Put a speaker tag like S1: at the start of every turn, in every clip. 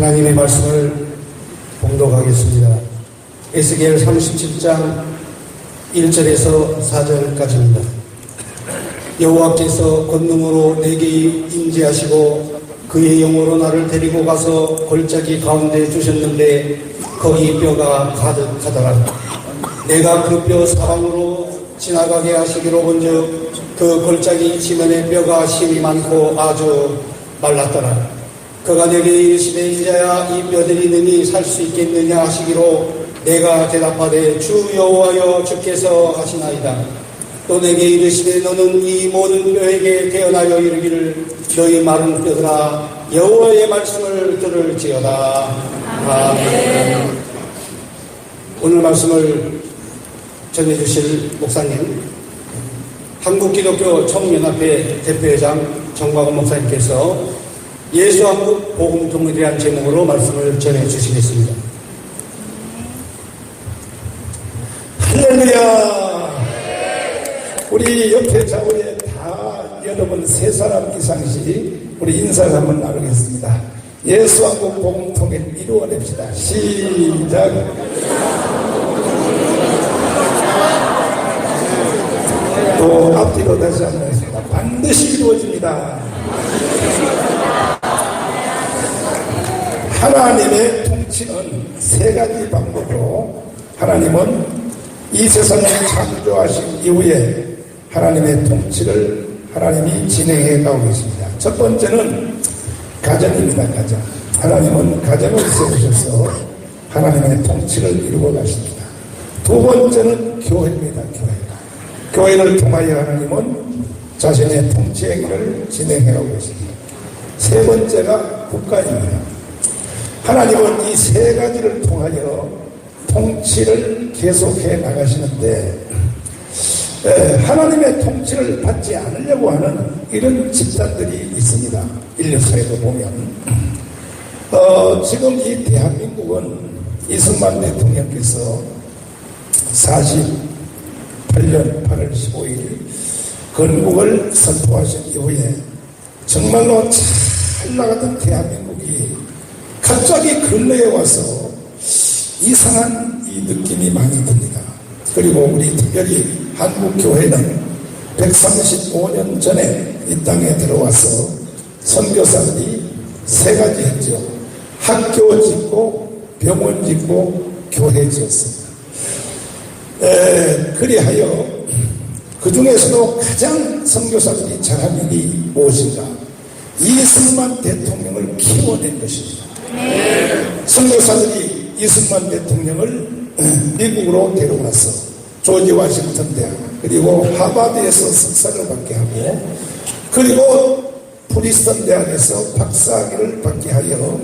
S1: 하나님의 말씀을 봉독하겠습니다. 에스겔 37장 1절에서 4절까지입니다. 여호와께서 권능으로 내게 임재하시고 그의 영으로 나를 데리고 가서 골짜기 가운데 두셨는데 거기 뼈가 가득하더라. 내가 그 뼈 사방으로 지나가게 하시기로 본즉 그 골짜기 지면에 뼈가 심이 많고 아주 말랐더라. 그가 내게 이르시되 인자야 이 뼈들이 능히 살 수 있겠느냐 하시기로 내가 대답하되 주 여호와여 주께서 하시나이다. 또 내게 이르시되 너는 이 모든 뼈에게 태어나여 이르기를 너희 마른 뼈들아 여호와의 말씀을 들을지어다. 아멘. 오늘 말씀을 전해주실 목사님 한국기독교 청년합회 대표회장 정광훈 목사님께서 예수한국 복음통일이라는 제목으로 말씀을 전해주시겠습니다. 할렐루야. 우리 옆에 좌우에 다 여러분 세 사람 이상씩 우리 인사를 한번 나누겠습니다. 예수한국 복음통일 이루어냅시다. 시작. 또 앞뒤로 다시 한번 하겠습니다. 반드시 이루어집니다. 하나님의 통치는 세 가지 방법으로 하나님은 이 세상을 창조하신 이후에 하나님의 통치를 하나님이 진행해 가고 계십니다. 첫 번째는 가정입니다. 가정. 하나님은 가정을 세우셔서 하나님의 통치를 이루어 가십니다. 두 번째는 교회입니다. 교회를 통하여 하나님은 자신의 통치 행위를 진행해 가고 계십니다. 세 번째가 국가입니다. 하나님은 이 세 가지를 통하여 통치를 계속해 나가시는데 하나님의 통치를 받지 않으려고 하는 이런 집단들이 있습니다. 인류사에도 보면 지금 이 대한민국은 이승만 대통령께서 48년 8월 15일 건국을 선포하신 이후에 정말로 잘 나가던 대한민국이 갑자기 근래에 와서 이상한 이 느낌이 많이 듭니다. 그리고 우리 특별히 한국교회는 135년 전에 이 땅에 들어와서 선교사들이 세 가지 했죠. 학교 짓고 병원 짓고 교회 지었습니다. 그리하여 그 중에서도 가장 선교사들이 잘한 일이 무엇인가? 이승만 대통령을 키워낸 것입니다. 선교사들이 이승만 대통령을 미국으로 데려와서 조지 워싱턴 대학 그리고 하버드에서 석사를 받게 하고 그리고 프리스턴 대학에서 박사학위를 받게 하여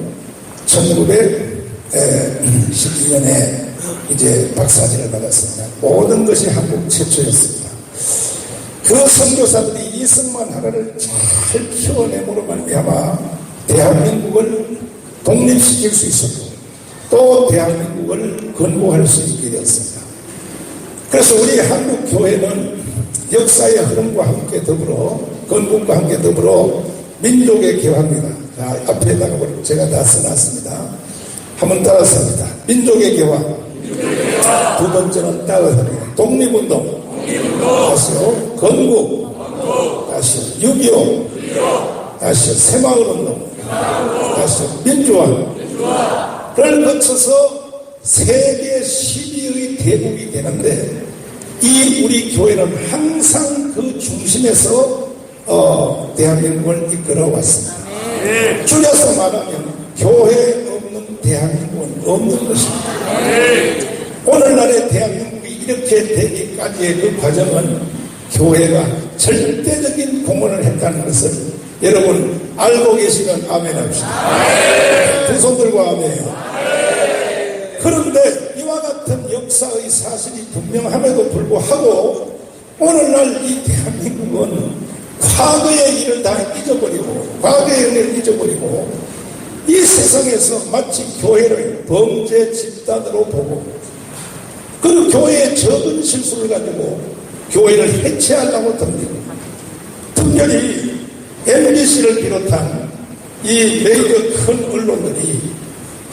S1: 1912년에 이제 박사학위를 받았습니다. 모든 것이 한국 최초였습니다. 그 선교사들이 이승만 하나를 잘 키워내므로 말미암아 대한민국을 독립시킬 수 있었고 또 대한민국을 건국할 수 있게 되었습니다. 그래서 우리 한국교회는 역사의 흐름과 함께 더불어 건국과 함께 더불어 민족의 개화입니다. 자, 앞에다가 제가 다 써놨습니다. 한번 따라서 합니다. 민족의 개화. 두 번째는 따라서 독립운동. 다시요. 건국. 다시요. 6.25. 다시요. 새마을운동. 다시요. 민주화를 거쳐서 세계 12의 대국이 되는데 이 우리 교회는 항상 그 중심에서 대한민국을 이끌어 왔습니다. 줄여서 말하면 교회 없는 대한민국은 없는 것입니다. 오늘날의 대한민국이 이렇게 되기까지의 그 과정은 교회가 절대적인 공헌을 했다는 것을 여러분 알고 계시면 아멘 합시다. 두 손 들고 아멘. 그런데 이와 같은 역사의 사실이 분명함에도 불구하고 오늘날 이 대한민국은 과거의 일을 다 잊어버리고 과거의 은혜를 잊어버리고 이 세상에서 마치 교회를 범죄 집단으로 보고 그 교회의 적은 실수를 가지고 교회를 해체하려고 덤비고 특별히 MBC를 비롯한 이 메이저 큰 언론들이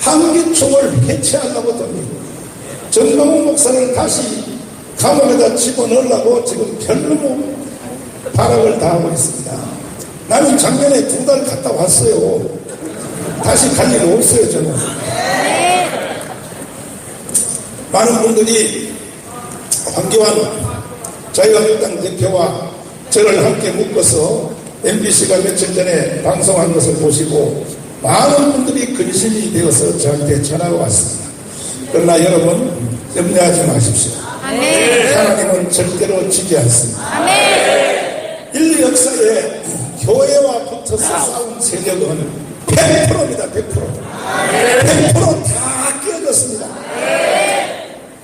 S1: 한기총을 해체하려고 듭니다. 정광훈 목사를 다시 감옥에다 집어넣으려고 지금 별로 발악을 다 하고 있습니다. 나는 작년에 2달 갔다 왔어요. 다시 갈 일 없어요, 저는. 많은 분들이 황교안 자유한국당 대표와 저를 함께 묶어서 MBC가 며칠 전에 방송한 것을 보시고 많은 분들이 근심이 되어서 저한테 전화가 왔습니다. 그러나 여러분 염려하지 마십시오. 하나님은 절대로 지지 않습니다. 인류 역사에 교회와 붙어서 싸운 세력은 100%입니다. 100%. 다 깨어졌습니다.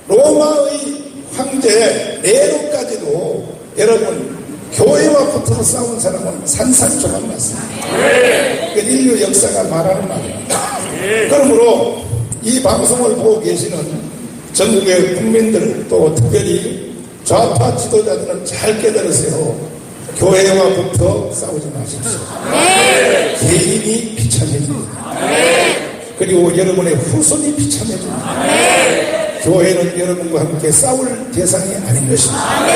S1: 로마의 황제 네로까지도 여러분 교회와 붙어서 싸운 사람은 산산조각 났습니다. 그 인류 역사가 말하는 말입니다. 그러므로 이 방송을 보고 계시는 전국의 국민들 또 특별히 좌파 지도자들은 잘 깨달으세요. 교회와 붙어 싸우지 마십시오. 개인이 비참해집니다. 그리고 여러분의 후손이 비참해집니다. 교회는 여러분과 함께 싸울 대상이 아닌 것입니다.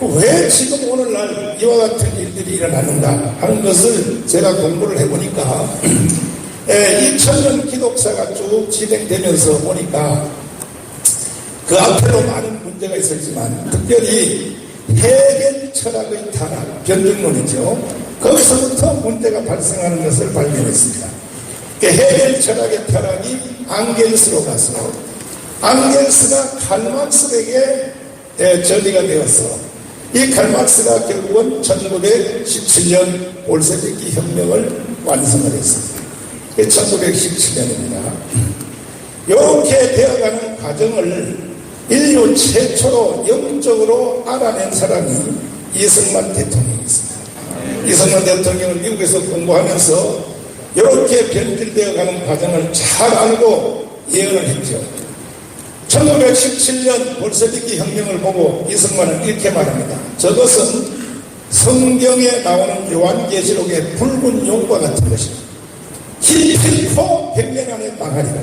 S1: 왜 지금 오늘날 이와 같은 일들이 일어나는가 하는 것을 제가 공부를 해보니까 2000년 기독사가 쭉 진행되면서 보니까 그 앞에도 많은 문제가 있었지만 특별히 해겔 철학의 타락, 변증론이죠. 거기서부터 문제가 발생하는 것을 발견했습니다. 해겔 철학의 타락이 앙겔스로 가서 앙겔스가 칼막스에게 전이가 되어서 이 칼막스가 결국은 1917년 볼셰비키 혁명을 완성을 했습니다. 1917년입니다. 이렇게 되어가는 과정을 인류 최초로 영적으로 알아낸 사람이 이승만 대통령이었습니다. 이승만 대통령은 미국에서 공부하면서 이렇게 변질되어가는 과정을 잘 알고 예언을 했죠. 1917년 볼셰비키 혁명을 보고 이승만은 이렇게 말합니다. 저것은 성경에 나오는 요한계시록의 붉은 용과 같은 것입니다. 기필코 100년 안에 망하리라.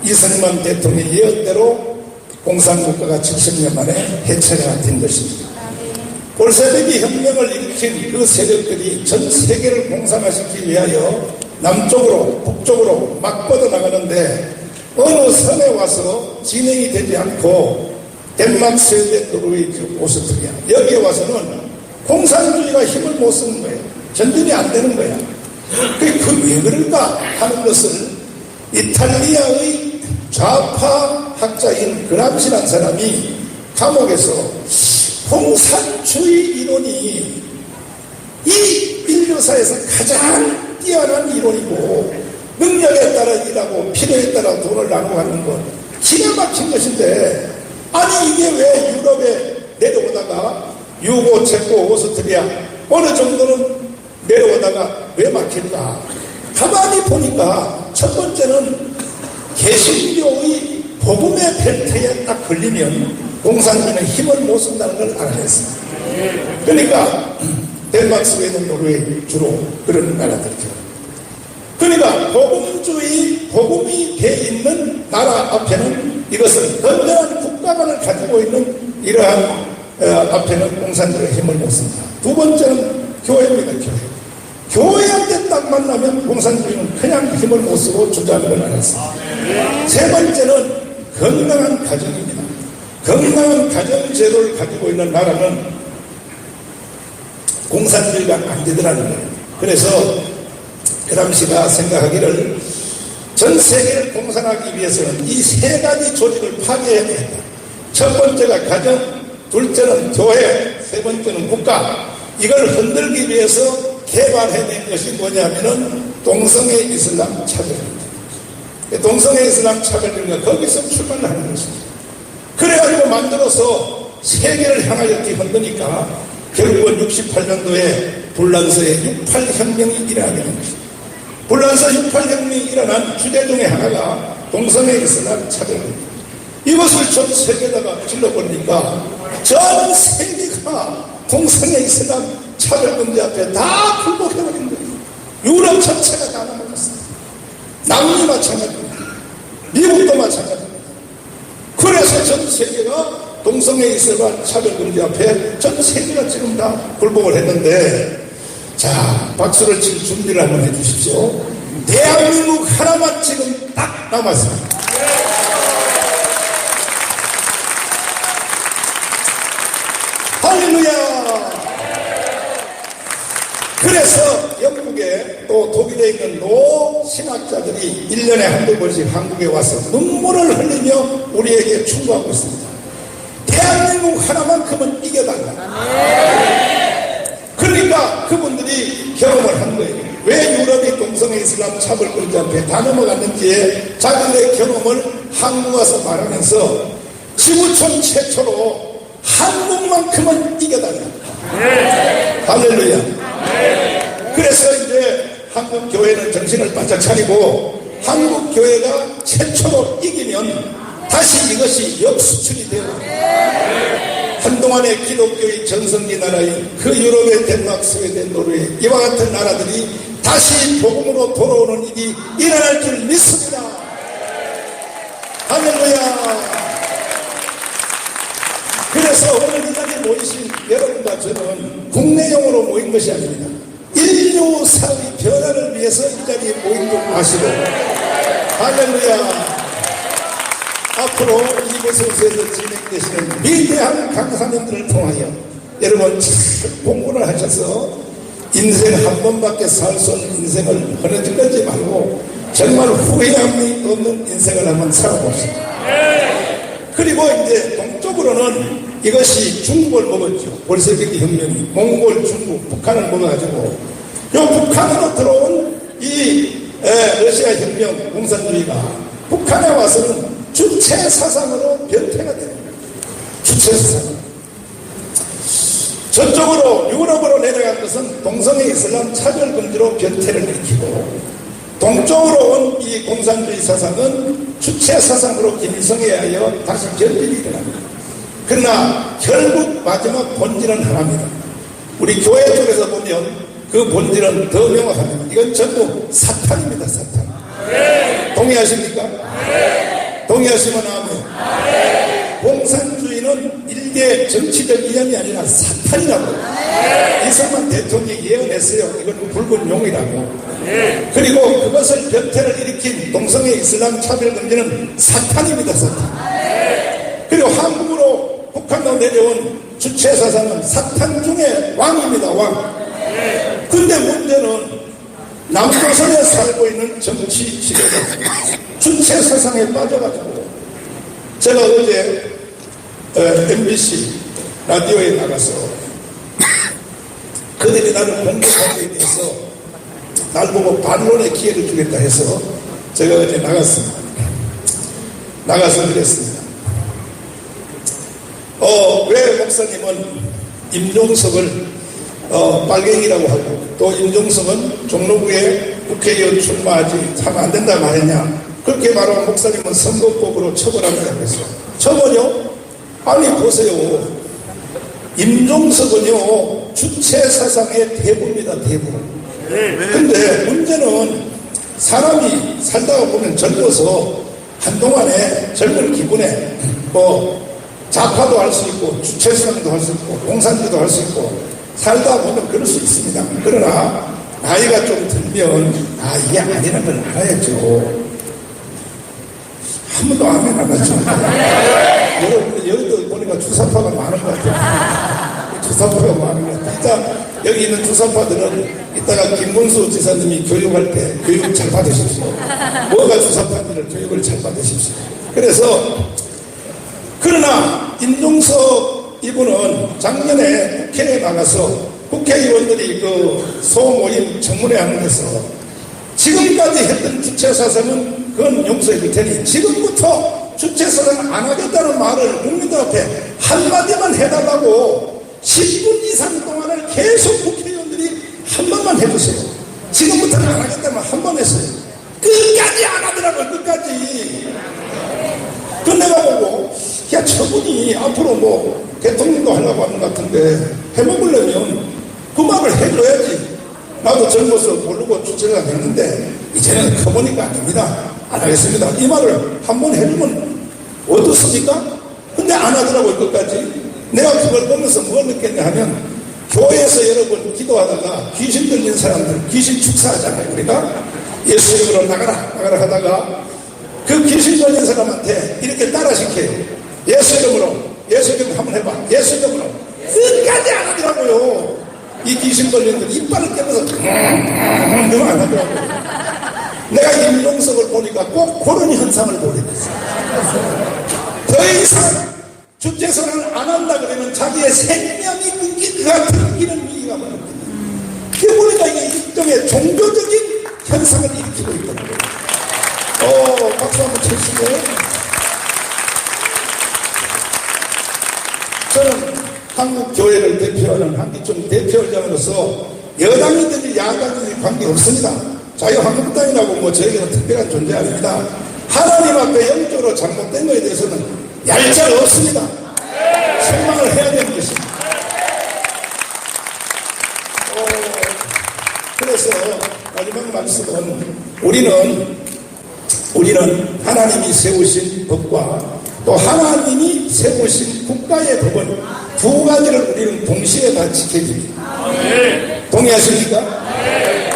S1: 이승만 대통령의 예언대로 공산국가가 70년 만에 해체가 된 것입니다. 볼셰비키 혁명을 일으킨 그 세력들이 전 세계를 공산화시키기 위하여 남쪽으로 북쪽으로 막 뻗어나가는데 어느 선에 와서 진행이 되지 않고 덴마크, 스웨덴, 노르웨이, 오스트리아 여기에 와서는 공산주의가 힘을 못 쓰는 거예요. 전진이 안 되는 거야. 그 왜 그럴까 하는 것을 이탈리아의 좌파 학자인 그람시라는 사람이 감옥에서 공산주의 이론이 이 인류사에서 가장 뛰어난 이론이고 능력에 따라 일하고 필요에 따라 돈을 나누는 것 기가 막힌 것인데 아니 이게 왜 유럽에 내려오다가 유고, 체코, 오스트리아 어느 정도는 내려오다가 왜 막힐까? 가만히 보니까 첫 번째는 개신교의 복음의 벨트에 딱 걸리면 공산주의는 힘을 못 쓴다는 걸 알아냈습니다. 그러니까 덴마크, 스웨덴, 노르웨이 주로 그런 나라들이죠. 그러니까 복음주의, 복음이 돼 있는 나라 앞에는 이것은 건전한 국가관을 가지고 있는 이러한 앞에는 공산주의의 힘을 못 씁니다. 두 번째는 교회입니다. 교회한테 딱 만나면 공산주의는 그냥 힘을 못 쓰고 주저하는 걸 알았습니다. 세 번째는 건강한 가정입니다. 건강한 가정제도를 가지고 있는 나라는 공산주의가 안 되더라는 거예요. 그래서 그 당시가 생각하기를 전 세계를 공산하기 위해서는 이 세 가지 조직을 파괴해야 된다. 첫 번째가 가정, 둘째는 교회, 세 번째는 국가. 이걸 흔들기 위해서 개발해낸 것이 뭐냐면은 동성애 이슬람 차별입니다. 동성애 이슬람 차별은 거기서 출발하는 것입니다. 그래가지고 만들어서 세계를 향하여 흔드니까 결국은 68년도에 불란서의 68혁명이 일어나게 된 것입니다. 불란서 68혁명이 일어난 주제 중에 하나가 동성애 이슬람 차별입니다. 이것을 전 세계에다가 질러버리니까 전 세계가 동성애 이슬람 차별 문제 앞에 다 굴복해버린 거예요. 유럽 전체가 다 남아갔어요. 남미마저 마찬가지입니다. 미국도 마찬가지입니다. 그래서 전 세계가 동성애 이슬람 차별금지 앞에 전 세계가 지금 다 굴복을 했는데, 자, 박수를 칠 준비를 한번 해주십시오. 대한민국 하나만 지금 딱 남았습니다. 할렐루야! 그래서 영국에 또 독일에 있는 노 신학자들이 1년에 한두 번씩 한국에 와서 눈물을 흘리며 우리에게 충고하고 있습니다. 대한민국 하나만큼은 이겨달라. 그러니까 그분들이 경험을 한 거예요. 왜 유럽이 동성애 이슬람 차별금지 앞에 다 넘어갔는지에 자기들의 경험을 한국 와서 말하면서 지구촌 최초로 한국만큼은 이겨달라. 할렐루야. 그래서 이제 한국 교회는 정신을 바짝 차리고 한국 교회가 최초로 이기면 다시 이것이 역수출이 되고 한동안의 기독교의 전성기 나라인 그 유럽의 덴마크, 스웨덴, 노르웨이 이와 같은 나라들이 다시 복음으로 돌아오는 일이 일어날 줄 믿습니다. 할렐루야. 그래서 오늘 이 자리에 모이신 여러분과 저는 국내용으로 모인 것이 아닙니다. 인류 사회 변화를 위해서 이 자리에 모인 줄 아시고, 할렐루야. 앞으로 이곳에서 진행되시는 위대한 강사님들을 통하여 여러분 공부를 하셔서 인생 한 번밖에 살 수 없는 인생을 흐느끼지 말고 정말 후회함이 없는 인생을 한번 살아봅시다. 그리고 이제 동쪽으로는 이것이 중국을 먹었죠. 볼셰비키 혁명이 몽골, 중국, 북한을 먹어가지고 요 북한으로 들어온 이 러시아 혁명 공산주의가 북한에 와서는 주체 사상으로 변태가 됩니다. 주체 사상. 저쪽으로 유럽으로 내려간 것은 동성애 이슬람 차별금지로 변태를 일으키고, 동쪽으로 온 이 공산주의 사상은 주체 사상으로 김일성에 의하여 다시 변질이 일어납니다. 그러나 결국 마지막 본질은 하나입니다. 우리 교회 쪽에서 보면 그 본질은 더 명확합니다. 이건 전부 사탄입니다. 사탄. 동의하십니까? 동의하시면 아멘. 공산주의는 일개 정치적 이념이 아니라 사탄이라고. 이승만 대통령이 예언했어요. 이건 붉은 용이라고. 그리고 그것을 변태를 일으킨 동성애 이슬람 차별금지는 사탄입니다. 사탄. 그리고 한국으로 북한으로 내려온 주체사상은 사탄 중에 왕입니다. 왕. 근데 문제는 남조선에 살고 있는 정치 지도자 주체 사상에 빠져가지고, 제가 어제 MBC 라디오에 나가서 그들이 나를 공격하기에 대해서 날 보고 반론의 기회를 주겠다 해서 제가 어제 나갔습니다. 나가서 그랬습니다. 왜 목사님은 임종석을 빨갱이라고 하고 또 임종석은 종로구에 국회의원 출마하지 하면 안 된다 말했냐. 그렇게 말하면 목사님은 선거법으로 처벌합니다. 그래서 처벌요? 아니 보세요. 임종석은요 주체 사상의 대부입니다. 대부. 근데 문제는 사람이 살다가 보면 젊어서 한동안에 젊은 기분에 뭐 좌파도 할 수 있고 주체사상도 할 수 있고 공산주의도 할 수 있고 살다 보면 그럴 수 있습니다. 그러나 나이가 좀 들면 이게 아니라는 걸 알아야죠. 한 번도 안 해나갔죠. 여러분 여기도 보니까 주사파가 많은 것 같아요. 주사파가 많은 것 같아요. 진짜 여기 있는 주사파들은 이따가 김문수 지사님이 교육할 때 교육 잘 받으십시오. 뭐가 주사파들은 교육을 잘 받으십시오. 그래서 그러나 임종석 이분은 작년에 국회에 나가서 국회의원들이 그 소모임 청문회 하는 데서 지금까지 했던 주체사상은 그건 용서해 줄 테니 지금부터 주체사상 안 하겠다는 말을 국민들 앞에 한마디만 해달라고 10분 이상 동안을 계속 국회의원들이 한 번만 해주세요. 지금부터는 안 하겠다면 한 번 했어요. 끝까지 안 하더라고요. 끝까지. 그 내가 보고 야 저분이 앞으로 뭐 대통령도 하려고 하는 것 같은데 해먹으려면 그 말을 해줘야지. 나도 젊어서 모르고 주체가 됐는데 이제는 커보니까 아닙니다. 안 하겠습니다. 이 말을 한번 해주면 어떻습니까? 근데 안 하더라고요. 끝까지. 내가 그걸 보면서 뭘 느꼈냐 하면 교회에서 여러분 기도하다가 귀신 들린 사람들 귀신 축사하잖아요. 우리가 예수 이름으로 나가라 하다가 그 귀신 들린 사람한테 이렇게 따라시켜요. 예수 이름으로 한번 해봐. 예수 이름으로. 끝까지 안 하더라고요. 이 귀신 걸린들 이빨을 깨면서 그만 안 하더라고요. 내가 임종석을 보니까 꼭 그런 현상을 보게 됐어요. 더 이상 주제선을 안 한다 그러면 자기의 생명이 끊기는 위기가 많습니다. 그게 보니까 이게 일종의 종교적인 현상을 일으키고 있더라고요. 박수 한번 쳐주시고요. 저는 한국 교회를 대표하는 한기총 대표자로서 여당이든지 야당이든지 관계없습니다. 자유한국당이라고 뭐 저에게는 특별한 존재 아닙니다. 하나님 앞에 영적으로 잘못된 것에 대해서는 얄짤 없습니다. 실망을 해야 되는 것입니다. 그래서 마지막 말씀은 우리는 하나님이 세우신 법과 또 하나님이 세우신 국가의 법은 두 가지를 우리는 동시에 다 지켜야 됩니다. 동의하십니까?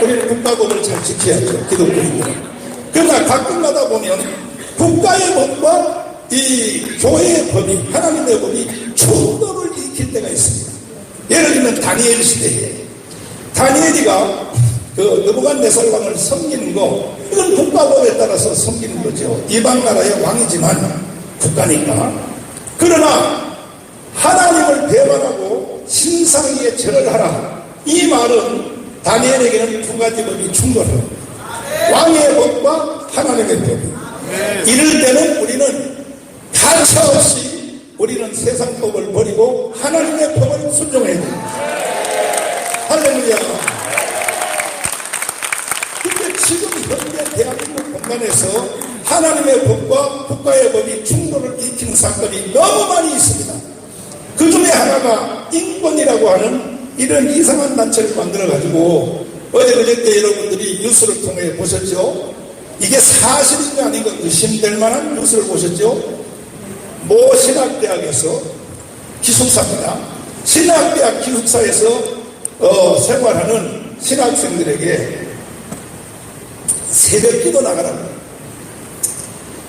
S1: 우리는 국가법을 잘 지켜야죠. 기독교인들은. 그러나 가끔가다 보면 국가의 법과 이 교회의 법이 하나님의 법이 충돌을 일으킬 때가 있습니다. 예를 들면 다니엘 시대에 다니엘이가 그 느부갓네살 왕을 섬기는 거 이건 국가법에 따라서 섬기는 거죠. 이방 나라의 왕이지만 국가니까. 그러나 하나님을 배반하고 신상 위에 절을 하라. 이 말은 다니엘에게는 두 가지 법이 충돌합니다. 왕의 법과 하나님의 법이. 이럴 때는 우리는 가차없이 우리는 세상 법을 버리고 하나님의 법을 순종해야 됩니다. 할렐루야. 근데 지금 현재 대한민국 공간에서 하나님의 법과 국가의 법이 충돌을 일으키는 사건이 너무 많이 있습니다. 그 중에 하나가 인권이라고 하는 이런 이상한 단체를 만들어가지고 어제 그저께 여러분들이 뉴스를 통해 보셨죠? 이게 사실인가 아닌가 의심될 만한 뉴스를 보셨죠? 모 신학대학에서 기숙사입니다. 신학대학 기숙사에서 생활하는 신학생들에게 새벽기도 나가라고.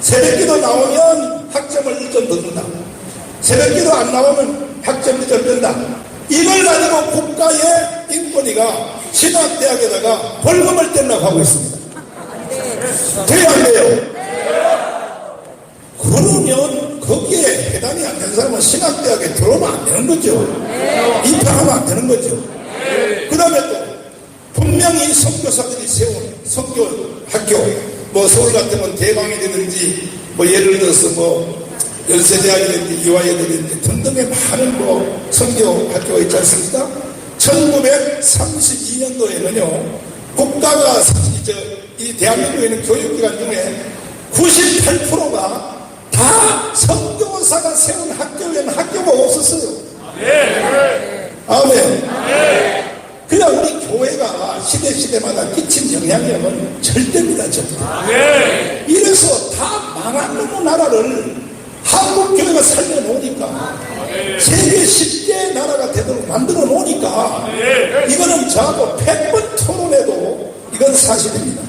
S1: 새벽기도 나오면 학점을 1점 더 준다. 새벽기도 안 나오면 학점 1점 뜬다. 이걸 가지고 국가의 인권위가 신학대학에다가 벌금을 떼려고 하고 있습니다. 돼야 안 돼요? 그러면 거기에 해당이 안 되는 사람은 신학대학에 들어오면 안 되는 거죠. 입학하면 안 되는 거죠. 그 다음에 또 분명히 선교사들이 세운 선교학교, 뭐 서울 같으면 대방이라든지 뭐 예를 들어서 뭐 연세대학이라든지 이화여대라든지 등등의 많은 뭐 선교학교가 있지 않습니까? 1932년도에는요 국가가 이 대한민국에 있는 교육기관 중에 98%가 다 선교사가 세운 학교에는 학교가 없었어요. 아멘. 그냥 우리 교회가 시대마다 끼친 영향력은 절대입니다. 절대. 이래서 다 망한 놈의 나라를 한국 교회가 살려놓으니까 세계 10개 나라가 되도록 만들어 놓으니까 이거는 저하고 100번 토론해도 이건 사실입니다.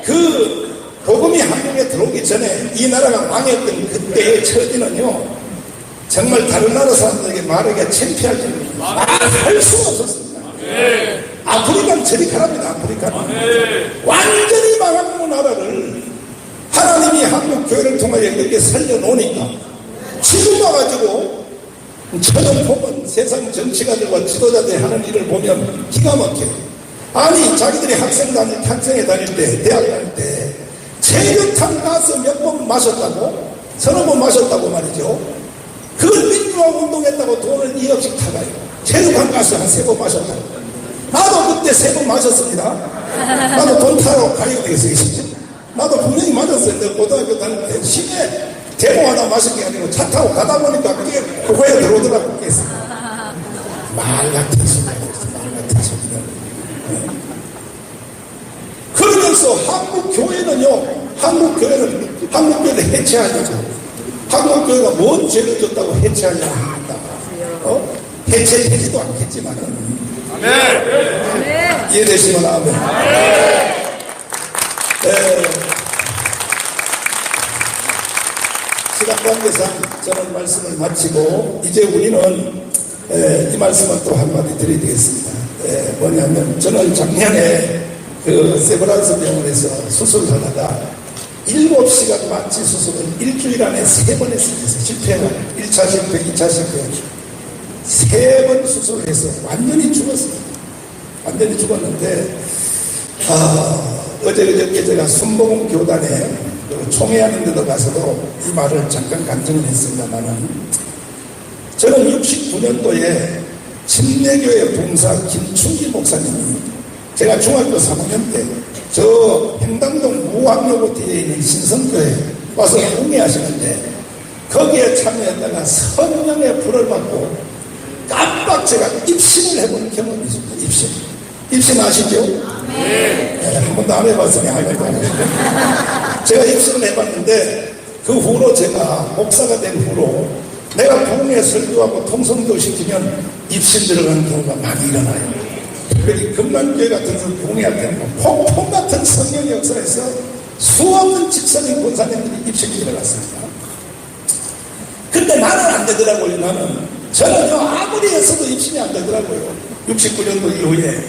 S1: 그 복음이 한국에 들어오기 전에 이 나라가 망했던 그때의 처지는요 정말 다른 나라 사람들에게 말하기가 창피할 정도로 말할 수가 없었습니다. 아프리카는 저리 가랍니다. 아프리카는 완전히 망한 나라를 하나님이 한국 교회를 통하여 이렇게 살려놓으니까 지금 와가지고 저는 보면 세상 정치가들과 지도자들이 하는 일을 보면 기가 막혀요. 아니 자기들이 학생회 다닐 때 대학 다닐 때 체류탄 가스 몇 번 마셨다고? 서너 번 마셨다고 말이죠. 그걸 민주화 운동했다고 돈을 2억씩 타가요. 체류탄 가스 한 3번 마셨다고. 나도 그때 3번 마셨습니다. 나도 돈 타러 가야 되겠어요. 나도 분명히 맞았어요. 내가 고등학교 다닐 때 시내 대모 하나 마신 게 아니고 차 타고 가다 보니까 그게 그거에 들어오더라고. 말 같은 소리가 있어. 말 같은 소리가. 그러면서 한국교회를 해체하려고, 한국교회가 뭔 죄를 졌다고 해체하려고 합니다. 해체되지도 않겠지만은. 이해되시면 아멘. 시간 관계상 저는 말씀을 마치고, 이제 우리는 이 말씀을 또 한마디 드려야 되겠습니다. 뭐냐면, 저는 작년에 그 세브란스 병원에서 수술하다가 7시간 마취 수술을 일주일 안에 3번 했습니다. 실패가 1차 실패, 2차 실패 3번 수술을 해서 완전히 죽었습니다. 완전히 죽었는데, 어제 그저께 제가 순복음 교단에 총회하는 데도 가서도 이 말을 잠깐 간증을 했습니다만은, 저는 69년도에 침례교회 봉사 김충기 목사님이, 제가 중학교 3학년 때 저 행당동 무학여고 뒤에 있는 신성교회 와서 공예하시는데, 거기에 참여했다가 성령의 불을 받고 깜빡 제가 입신을 해본 경험이 있습니다. 입신 아시죠? 한 번도 안 해봤으니 알고 제가 입신을 해봤는데, 그 후로 제가 목사가 된 후로 내가 부흥회 설교하고 통성도 시키면 입신 들어가는 경우가 많이 일어나요. 특별히 금만교회 같은 데서 부흥회할 때는 폭풍 같은 성령 역사에서 수없는 집사님 권사님들이 입신이 들어갔습니다. 근데 나는 안 되더라고요. 저는요, 아무리 했어도 입신이 안 되더라고요. 69년도 이후에.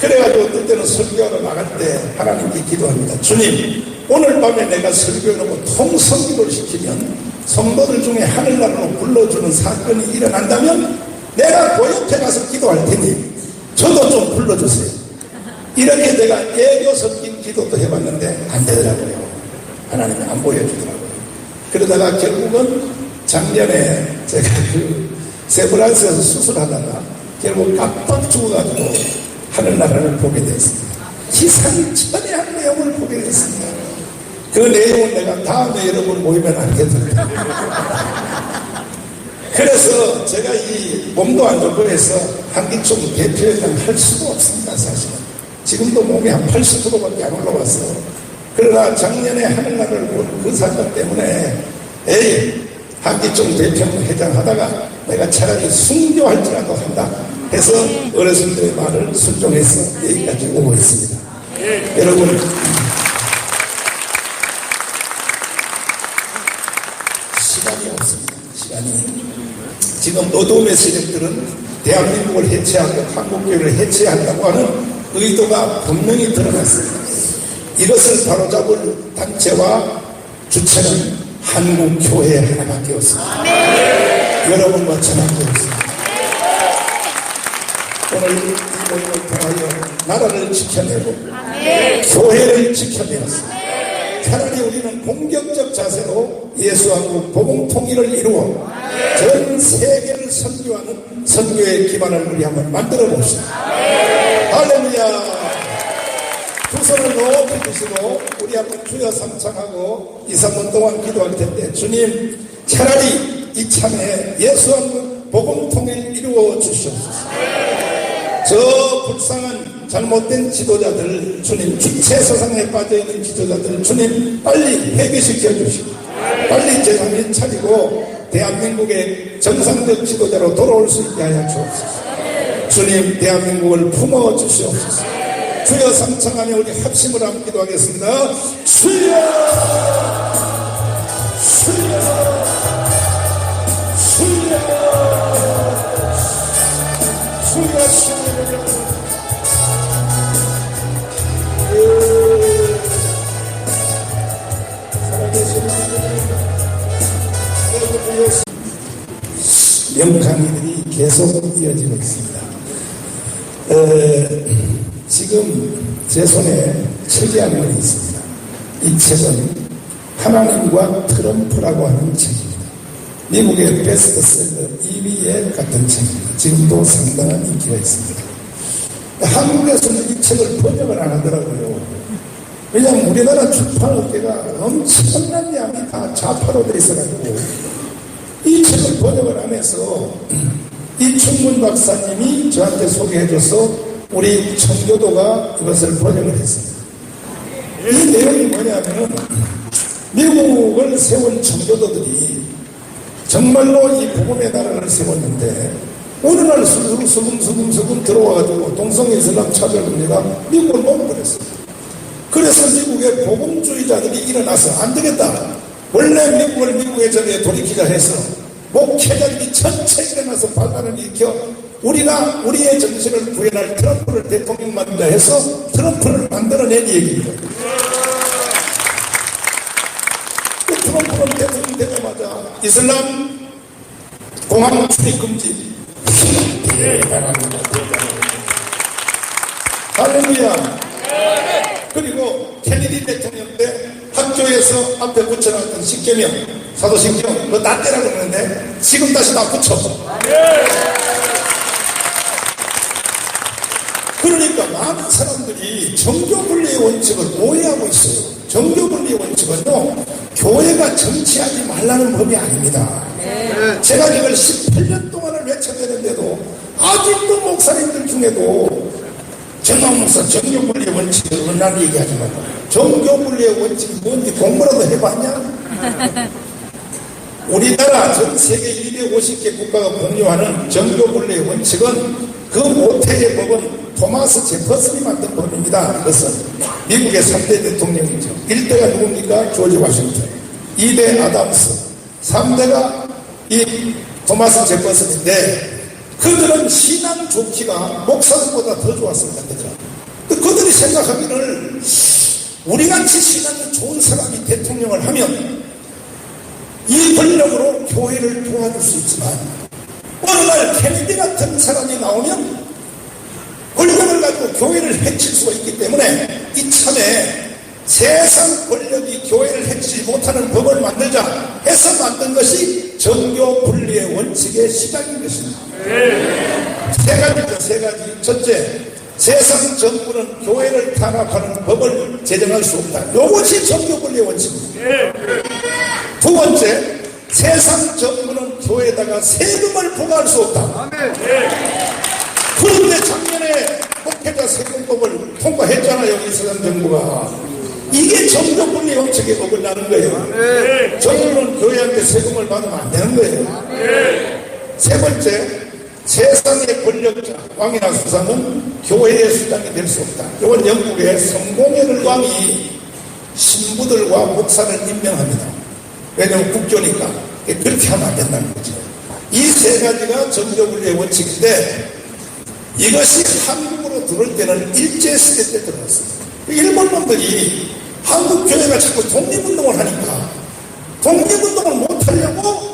S1: 그래가지고 어떨 때는 설교하러 나갈 때 하나님께 기도합니다. 주님, 오늘 밤에 내가 설교하고 통성기도를 시키면 성도들 중에 하늘나라로 불러주는 사건이 일어난다면 내가 그 옆에 가서 기도할 테니 저도 좀 불러주세요. 이렇게 내가 애교 섞인 기도도 해봤는데 안 되더라고요. 하나님이 안 보여주더라고요. 그러다가 결국은 작년에 제가 그 세브란스에서 수술하다가 결국 깜빡 죽어가지고 하늘나라를 보게 됐습니다. 기상천외한 내용을 보게 됐습니다. 그 내용은 내가 다음에 여러분 모이면 알겠습니다. 그래서 제가 이 몸도 안 좋고 해서 한기총 대표회장 할 수가 없습니다. 사실은 지금도 몸이 한 80%밖에 안 올라왔어요. 그러나 작년에 하늘나라를 본 그 사건 때문에 한기총 대표회장 하다가 내가 차라리 순교할지라도 한다 해서 어르신들의 말을 순종해서 여기까지 오고 있습니다. 여러분, 시간이 없습니다. 지금 어둠의 세력들은 대한민국을 해체하고 한국교회를 해체한다고 하는 의도가 분명히 드러났습니다. 이것을 바로잡을 단체와 주체는 한국교회 하나밖에 없습니다. 여러분과 저밖에 없습니다. 오늘 이 모임을 통하여 나라를 지켜내고 교회를 지켜내었습니다. 차라리 우리는 공격적 자세로 예수하고 복음 통일을 이루어 전 세계를 선교하는 선교의 기반을 우리 한번 만들어 봅시다. 할렐루야. 두 손을 높이 드시고 우리 한번 주여 삼창하고 2, 3분 동안 기도할 텐데, 주님, 차라리 이참에 예수하고 복음 통일 이루어 주시옵소서. 저 불쌍한 잘못된 지도자들, 주님, 주체서상에 빠져있는 지도자들, 주님, 빨리 회개시켜 주시고 빨리 재상을 차리고 대한민국의 정상적 지도자로 돌아올 수 있게 하여 주옵소서. 주님, 대한민국을 품어 주시옵소서. 주여 삼창하며 우리 합심을 함께 기도하겠습니다. 주여, 주여, 주여, 주여, 주여. 명강의들이 계속 이어지고 있습니다. 지금 제 손에 책이 한 권이 있습니다. 이 책은 하나님과 트럼프라고 하는 책입니다. 미국의 베스트셀러 2위에 같은 책입니다. 지금도 상당한 인기가 있습니다. 한국에서는 이 책을 번역을 안 하더라고요. 왜냐하면 우리나라 출판업계가 엄청난 양이 다 좌파로 돼 있어가지고 이 책을 번역을 안 해서 이충문 박사님이 저한테 소개해줘서 우리 청교도가 그것을 번역을 했습니다. 이 내용이 뭐냐면 미국을 세운 청교도들이 정말로 이 복음의 나라를 세웠는데 어느 날 수금 들어와가지고 동성이슬람 차별금리가 미국을 먹어버렸어요. 그래서 미국의 복음주의자들이 일어나서 안 되겠다. 원래 미국을 미국의 전에 돌이키자 해서 목회자들이 전체 일어나서 반란을 일으켜 우리가 우리의 정신을 구현할 트럼프를 대통령 만들자 해서 트럼프를 만들어낸 얘기입니다. 그 트럼프는 대통령 되자마자 이슬람 공항 출입 금지. 대단합니다. 할렐루야. 그리고 케네디 대통령 때 학교에서 앞에 붙여놨던 십계명, 사도신경, 그거 다 떼라고 그러는데 지금 다시 다 붙여. 그러니까 많은 사람들이 정교분리의 원칙을 오해하고 있어요. 정교분리의 원칙은요, 교회가 정치하지 말라는 법이 아닙니다. 제가 이걸 18년 동안을 외쳐대는데도 아직도 목사님들 중에도 정황목사 정교분리의 원칙을 난 얘기하지 말고 정교분리의 원칙이 뭔지 공부라도 해봤냐? 우리나라 전 세계 250개 국가가 공유하는 정교분리의 원칙은 그 모태의 법은 토마스 제퍼슨이 만든 법입니다. 그것은 미국의 3대 대통령이죠. 1대가 누굽니까? 조지 워싱턴, 2대 아담스, 3대가 이 토마스 제퍼슨인데 그들은 신앙 좋기가 목사들보다 더 좋았습니다. 그들이 생각하기를 우리같이 신앙이 좋은 사람이 대통령을 하면 이 권력으로 교회를 도와줄 수 있지만 어느 날 케네디 같은 사람이 나오면 권력을 가지고 교회를 해칠 수가 있기 때문에 이참에 세상 권력이 교회를 해치지 못하는 법을 만들자 해서 만든 것이 정교 분리의 원칙의 시작인 것입니다. 세 가지죠, 세 가지. 첫째, 세상 정부는 교회를 탄압하는 법을 제정할 수 없다. 이것이 정교 분리의 원칙입니다. 두 번째, 세상 정부는 교회에다가 세금을 부과할 수 없다. 그런데 작년에 목회자 세금법을 통과했잖아요, 이 세상 정부가. 이게 정교분리 원칙에 어긋나는 거예요. 정부는 교회한테 세금을 받으면 안 되는 거예요. 세 번째, 세상의 권력자, 왕이나 수상은 교회의 수장이 될 수 없다. 이건 영국의 성공회를 왕이 신부들과 목사를 임명합니다. 왜냐하면 국교니까. 그렇게 하면 안 된다는 거죠. 이 세 가지가 정교분리의 원칙인데 이것이 한국으로 들어올 때는 일제시대 때 들어왔어요. 일본 놈들이 한국 교회가 자꾸 독립운동을 하니까 독립운동을 못하려고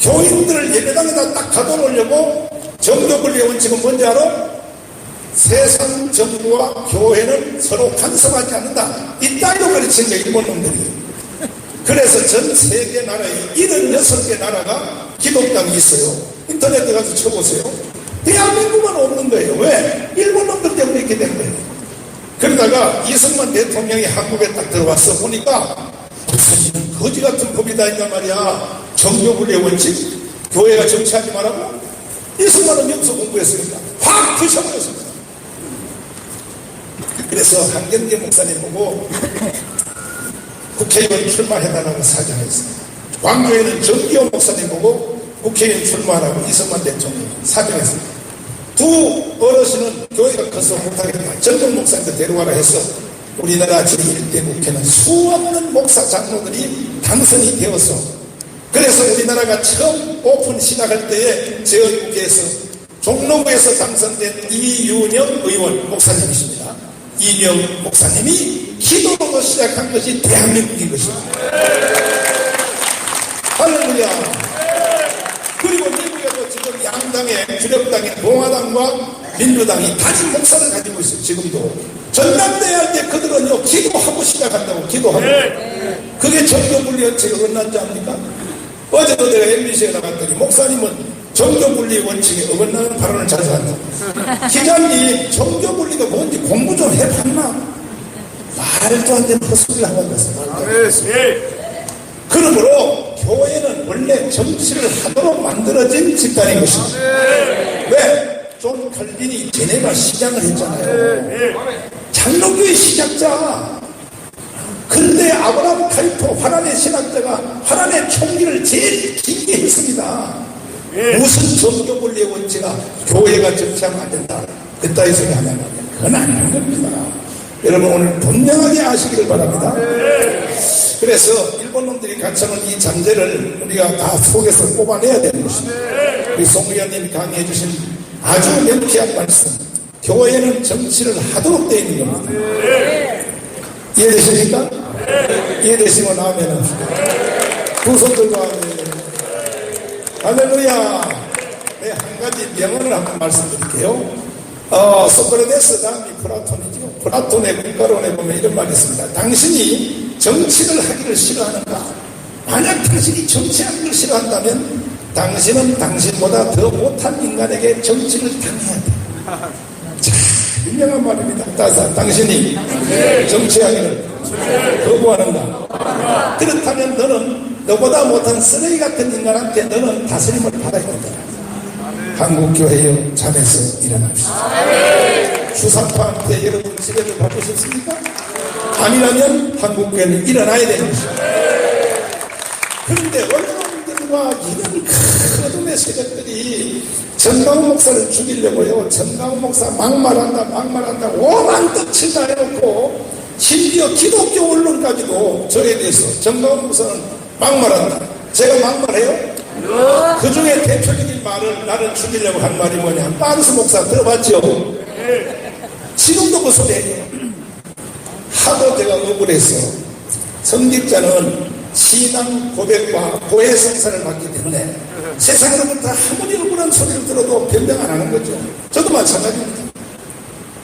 S1: 교인들을 예배당에다 딱 가둬놓으려고 정교분리의 원칙은 뭔지 알아? 세상 정부와 교회는 서로 간섭하지 않는다. 이따위로 가르친 게 일본 놈들이. 그래서 전 세계 나라에 76개 나라가 기독당이 있어요. 인터넷에 가서 쳐보세요. 대한민국은 없는 거예요. 왜? 일본 놈들 때문에 이렇게 된 거예요. 그러다가 이승만 대통령이 한국에 딱 들어와서 보니까 무슨 거지 같은 법이 다 있단 말이야. 정교분리의 원칙, 교회가 정치하지 말라고. 이승만은 여기서 공부했으니까 확 부셔버렸습니다. 그래서 한경계 목사님 보고 국회의원 출마해달라고 사정했습니다. 광주에는 정기호 목사님 보고 국회의원 출마하라고 이승만 대통령이 사정했습니다. 두 어르신은 교회가 커서 못하겠다. 젊은 목사님들 데려와라 해서 우리나라 제1대 국회는 수없는 목사 장로들이 당선이 되어서 그래서 우리나라가 처음 오픈 시작할 때에 제1국회에서 종로구에서 당선된 이윤영 의원 목사님이십니다. 이윤영 목사님이 기도로 시작한 것이 대한민국인 것입니다. 할렐루야. 그리고 미국에도 지금 양당의 주력당인 공화당과 민주당이 단임 목사를 가지고 있어요. 지금도 전당대회 할 때 그들은요 기도하고 시작한다고. 기도하고. 그게 정교분리 원칙에 어긋난지 압니까? 어제도 내가 MBC에 나갔더니 목사님은 정교분리 원칙에 어긋나는 발언을 자주 한다고. 기자님 정교분리가 뭔지 공부 좀 해봤나? 말도 안 되는 헛소리를 하고 있어요. 그러므로 교회는 원래 정치를 하도록 만들어진 집단인 것입니다. 왜? 존 칼빈이 제네바 시장을 했잖아요. 장로교의 시작자. 그런데 아브라함 카이토 화란의 신학자가 화란의 총리를 제일 길게 했습니다. 무슨 종교 권리의 원칙가 교회가 정치하면 안 된다. 그따위 소리 하면 그건 아닌 겁니다. 여러분 오늘 분명하게 아시기를 바랍니다. 그래서 일본 놈들이 갖춰놓은 이 잔재를 우리가 다 속에서 뽑아내야 되는 것입니다. 우리 송 의원님이 강의해 주신 아주 명쾌한 말씀. 교회는 정치를 하도록 되어 있는 겁니다. 이해되십니까? 이해되시면 아멘은 두 손 들고 아멘. 할렐루야. 네, 한 가지 명언을 한번 말씀드릴게요. 소크라테스 다음이 플라톤이죠. 플라톤의 국가론에 보면 이런 말이 있습니다. 당신이 정치를 하기를 싫어하는가? 만약 당신이 정치하는 걸 싫어한다면 당신은 당신보다 더 못한 인간에게 정치를 당해야 돼. 자, 유명한 말입니다. 따서 당신이 정치하기를 거부하는가? 그렇다면 너는 너보다 못한 쓰레기 같은 인간한테 너는 다스림을 받아야 된다. 한국교회여 잠에서 일어납시다. 주사파한테 여러분 지배를 받고 싶습니까? 아니라면 한국교회는 일어나야 되는 것입니다. 그런데 언론들과 이런 큰 어둠의 세력들이 전광훈 목사를 죽이려고요. 전광훈 목사 막말한다 오만 뜻을 다 해놓고 심지어 기독교 언론까지도 저에 대해서 전광훈 목사는 막말한다. 제가 막말해요? 그 중에 대표적인 말을 나를 죽이려고 한 말이 뭐냐? 빤스 목사 들어봤죠? 지금도 그 소리 해요. 하도 제가 억울해서 성직자는 신앙 고백과 고해 성사를 받기 때문에 세상으로부터 아무리 억울한 소리를 들어도 변명 안 하는 거죠. 저도 마찬가지입니다.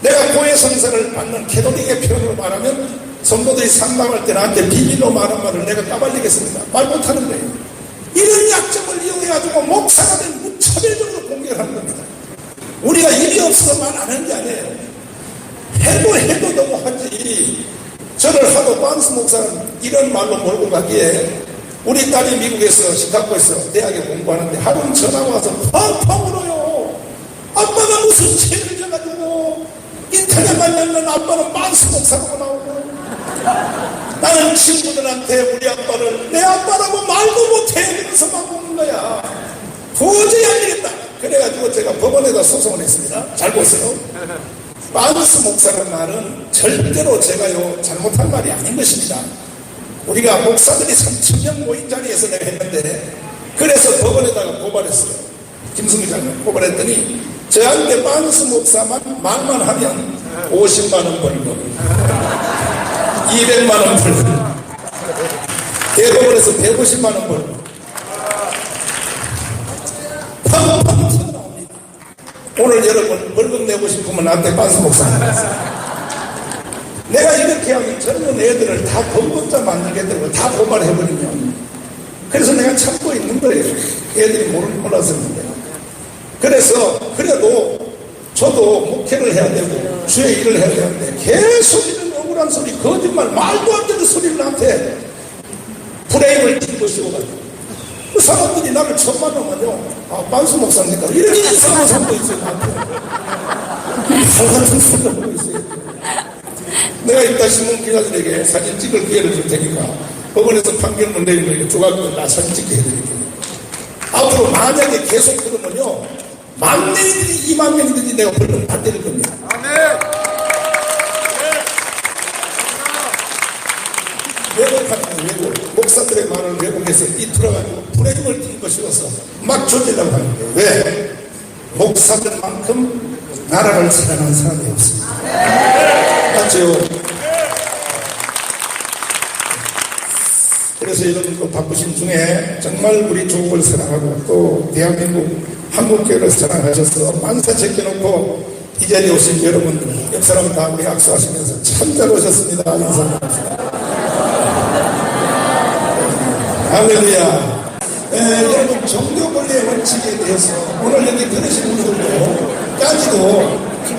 S1: 내가 고해 성사를 받는 캐톨릭의 표현으로 말하면 성도들이 상담할 때 나한테 비밀로 말한 말을 내가 까발리겠습니다. 말 못하는 거예요. 이런 약점을 이용해가지고 목사가 된 무차별적으로 공격을 하는 겁니다. 우리가 일이 없어서 말 안 하는 게 아니에요. 해도 너무 하지. 저를 하도 빤스 목사는 이런 말로 몰고 가기에 우리 딸이 미국에서 시카고에서 대학에 공부하는데 하루 전화가 와서 펑펑 울어요. 아빠가 무슨 죄를 져가지고 인터넷만 열면 아빠는 빤스 목사라고 나오고 나는 친구들한테 우리 아빠를 내 아빠라고 말도 못해 이러면서 막 웃는 거야. 도저히 안 되겠다. 그래가지고 제가 법원에다 소송을 했습니다. 잘 보세요. 빤스 목사라는 말은 절대로 제가요 잘못한 말이 아닌 것입니다. 우리가 목사들이 3,000명 모인 자리에서 내가 했는데 그래서 법원에다가 고발했어요. 김승기 장관 고발했더니 저한테 빤스 목사만 말만 하면 50만원 벌금 200만원 벌금 대법원에서 150만원 벌금 팡팡 튀어나옵니다. 오늘 여러분 벌금 내고 싶으면 나한테 빤스 목사 내가 이렇게 하면 젊은 애들을 다 범법자 만들겠다고 다 고발해버리면 그래서 내가 참고 있는 거예요. 애들이 몰랐었는데 그래서 그래도 저도 목회를 해야 되고 주의 일을 해야 되는데 계속 이런 억울한 소리 거짓말 말도 안 되는 소리를 나한테 프레임을 띄고 씌워가지고 그 사람들이 나를 처음 만나면요 빤스 목사입니까? 이렇게 이상한 사람도 있어요. 발 같은 소리를 하고 있어요. 내가 이따 신문 기자들에게 사진 찍을 기회를 줄 테니까 법원에서 판결문 내리면 조각을 나 사진 찍게 해드릴게요. 앞으로 만약에 계속 그러면요 10,000명이든지 20,000명이든지 내가 벌금 다 때릴 겁니다. 왜곡하는 왜곡 목사들의 말을 왜곡해서 이틀어가지고 프레임을 띄고 씌워서 막 조지려고 하는 거예요. 왜? 목사들만큼 나라를 사랑하는 사람이 없습니다. 맞죠? 그래서 여러분 또 바쁘신 중에 정말 우리 조국을 사랑하고 또 대한민국 한국교회를 사랑하셔서 만사 제껴놓고 이 자리에 오신 여러분들 옆 사람 다 우리 악수하시면서 참 잘 오셨습니다. 인사드립니다. 할렐루야. 여러분 종교 권리의 원칙에 대해서 오늘 여기 들으신 분들도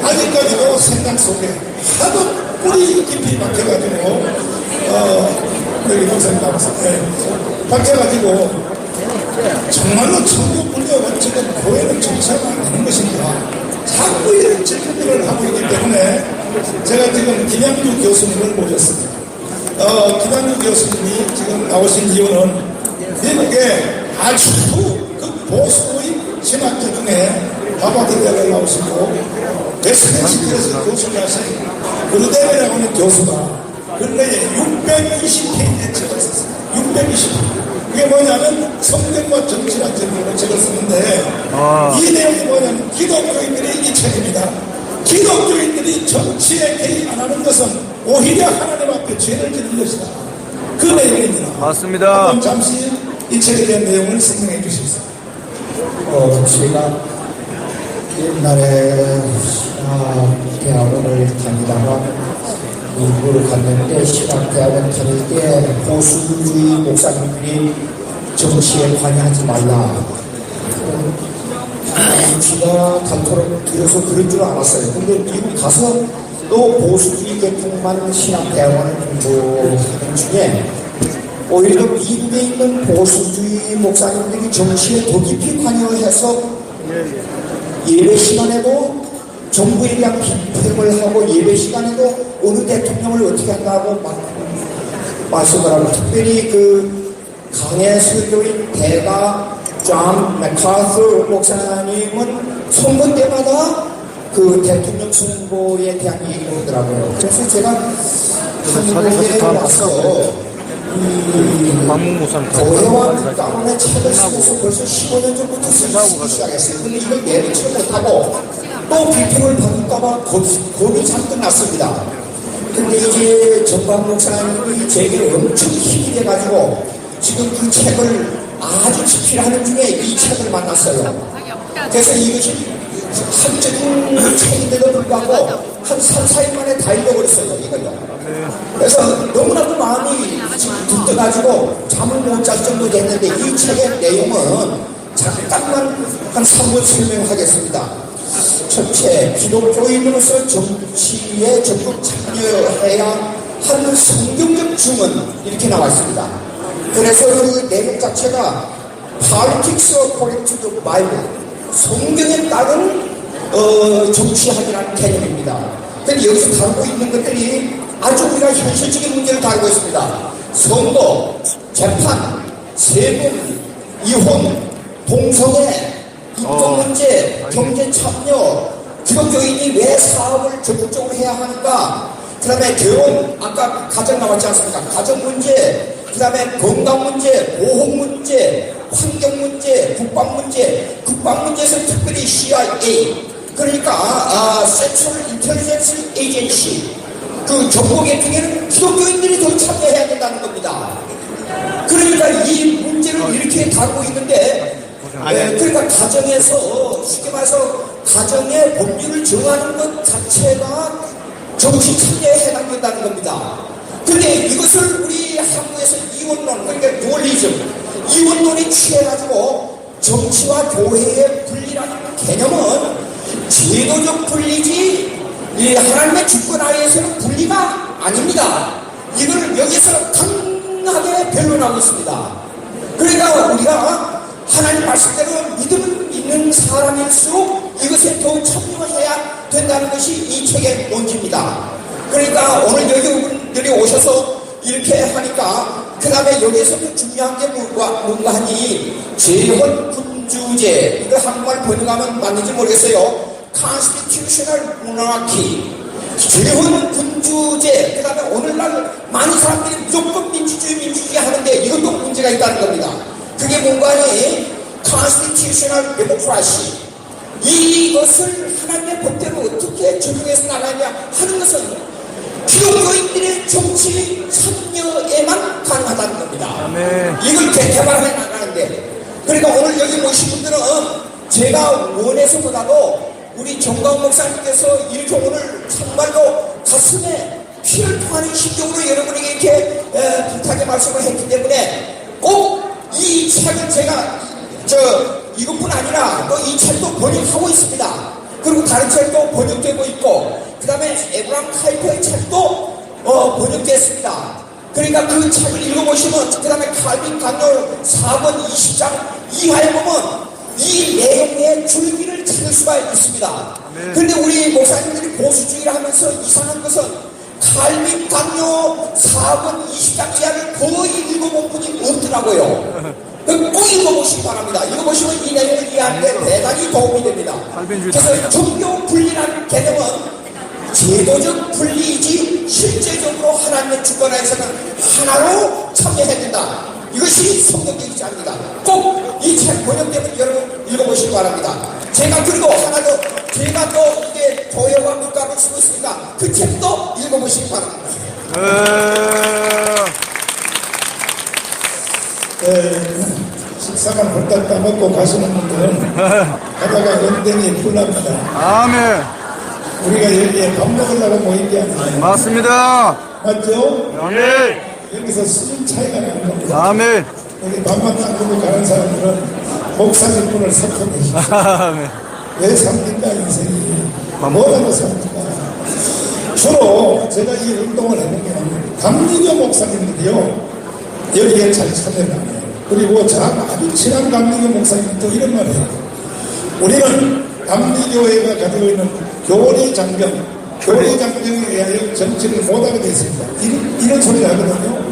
S1: 아직까지도 생각 속에 하도 뿌리 깊이 박혀가지고 여기 목사님 나왔어요. 박혀가지고 정말로 종교 권리의 원칙은 교회는 정치하면 안 되는 것입니다. 자꾸 이런 질문들을 하고 있기 때문에 제가 지금 김양주 교수님을 모셨습니다. 김양주 교수님이 지금 나오신 이유는 미국에 아주 그 보수의 신학자 중에 하버드 대학에 나오시고 웨스턴시티에서 교수를 하신 그루덴이라고 하는 교수가 근래에 620페이지의 책을 썼습니다. 620페이지. 그게 뭐냐면 성경과 정치란 제목으로 책을 쓰는데 이 내용이 뭐냐면 기독교인들의 이 책입니다. 기독교인들이 정치에 개입 안 하는 것은 오히려 하나님 앞에 죄를 지는 것이다. 그 내용입니다.
S2: 맞습니다.
S1: 한번 잠시 이 책에 대한 내용을 설명해 주십시오.
S3: 제가 옛날에 대학원을 다니다가 미국을 갔는데 신학대학원 다닐 때 보수주의 목사님들이 정치에 관여하지 말라. 귀가 닳도록 들어서 그런 줄 알았어요. 근데 미국 가서 또 보수주의 계통만 신학대학원을 공부하는 중에 오히려 미국에 있는 보수주의 목사님들이 정치에 더 깊이 관여해서 예배 시간에도 정부에 대한 비평을 하고 예배 시간에도 어느 대통령을 어떻게 한다고 막 말씀을 하고 특별히 그 강해 설교인 대가 존 맥카서 목사님은 선거 때마다 그 대통령 선거에 대한 얘기를 하더라고요. 그래서 제가 한국에 와서 교회와 국가원의 책을 쓰면서 벌써 15년 전부터 쓰기 시작했어요. 근데 이걸 내리지 못하고 또 비평을 받을까봐 겁이 잔뜩 났습니다. 근데 이제 정광 목사님이 제게 엄청 힘이 돼가지고 지금 그 책을 아주 집필하는 중에 이 책을 만났어요. 그래서 이것이 한적인 책인데도 불구하고 한 3, 4일 만에 다 읽어버렸어요, 이걸요. 그래서 너무나도 마음이 지금 들떠가지고 잠을 못 잘 정도 됐는데 이 책의 내용은 잠깐만 한 3분 설명하겠습니다. 첫째, 기독교인으로서 정치에 적극 참여해야 하는 성경적 주문 이렇게 나와 있습니다. 그래서 그 내용 자체가 Politics according to the Bible, 성경에 따른 정치학이라는 개념입니다. 근데 여기서 다루고 있는 것들이 아주 우리가 현실적인 문제를 다루고 있습니다. 선거, 재판, 세금, 이혼, 동성애, 인권 문제, 경제 참여, 기독교인이 왜 사업을 적극적으로 해야 하는가, 그 다음에 결혼, 아까 가정 나왔지 않습니까? 가정 문제, 그 다음에 건강 문제, 보험 문제, 환경 문제, 국방 문제, 국방 문제에서 특별히 CIA, 그러니까 Central Intelligence Agency, 그 정보계통에는 기독교인들이 더 참여해야 된다는 겁니다. 그러니까 이 문제를 이렇게 다루고 있는데, 그러니까 가정에서 쉽게 말해서 가정의 법률을 정하는 것 자체가 정치 참여에 해당된다는 겁니다. 근데 이것을 우리 한국에서 이원론, 그러니까 두얼리즘, 이원론이 취해가지고 정치와 교회의 분리라는 개념은 제도적 분리지 하나님의 주권 하에서는 분리가 아닙니다. 이걸 여기서 강하게 변론하고 있습니다. 그러니까 우리가 하나님 말씀대로 믿음을 믿는 사람일수록 이것에 더욱 참여해야 된다는 것이 이 책의 논지입니다. 그러니까 오늘 여러분들이 오셔서 이렇게 하니까 그 다음에 여기에서도 중요한 게 뭔가 하니 재헌 군주제, 이거 한국말 번역하면 맞는지 모르겠어요. Constitutional Monarchy, 재헌 군주제. 그 다음에 오늘날 많은 사람들이 무조건 민주주의 하는데 이것도 문제가 있다는 겁니다. 그게 뭔가 하니 Constitutional Democracy, 이것을 하나님의 법대로 어떻게 적용해서 나가냐 하는 것은 기독교인들의 정치 참여에만 가능하다는 겁니다. 이걸 개발해 나가는데, 그러니까 오늘 여기 모신 분들은 제가 원해서보다도 우리 정광 목사님께서 이렇게 오늘 정말로 가슴에 피를 토하는 심정으로 여러분에게 이렇게 부탁의 말씀을 했기 때문에 꼭 이 책을 제가 이것뿐 아니라 또 이 책도 번역하고 있습니다. 그리고 다른 책도 번역되고 있고, 그 다음에 에브람 카이퍼의 책도 번역됐습니다. 그러니까 그 책을 읽어보시면, 그 다음에 칼빈 강론 4번 20장 이하에 보면 이 내용의 줄기를 찾을 수가 있습니다. 그런데 우리 목사님들이 보수주의를 하면서 이상한 것은 칼빈 강요 4권 20장 이하를 거의 읽어본 분이 없더라고요. 꼭 읽어보시기 바랍니다. 읽어보시면 이 내용을 이해하는데 대단히 도움이 됩니다. 그래서 종교 분리라는 개념은 제도적 분리이지 실제적으로 하나님의 주권하에서는 하나로 참여해야 된다. 이것이 성경적이지 않습니다. 꼭 이 책 번역되면 여러분 읽어보시기 바랍니다. 제가 그리고 하나 더, 제가 또 이게 교회와 국가를 쓰고 있으니까 그 책도 읽어보시기 바랍니다.
S1: 식사만 홀딱 따먹고 가시는 분들은 가다가 연den이 풀납니다.
S2: 아멘.
S1: 우리가 여기에 밥 먹으려고 모인 게 아니에요.
S2: 맞습니다.
S1: 맞죠?
S2: 아멘.
S1: 여기서 수준 차이가 나는 겁니다.
S2: 아멘.
S1: 여기 밥만 따먹고 가는 사람들은 목사님분을 섭하고 계십니다.
S2: 아멘.
S1: 왜 삽니까 인생이? 뭐라고 삽니까? 주로 제가 이 운동을 해본 게 감리교 목사님들이요 여기에 잘 참여해요. 그리고 아주 친한 감리교 목사님도 이런 말을 해요. 우리는 감리교회가 가지고 있는 교리장경, 교리장경에 의하여 정치를 못하게 되어 있습니다. 이런 소리를 하거든요.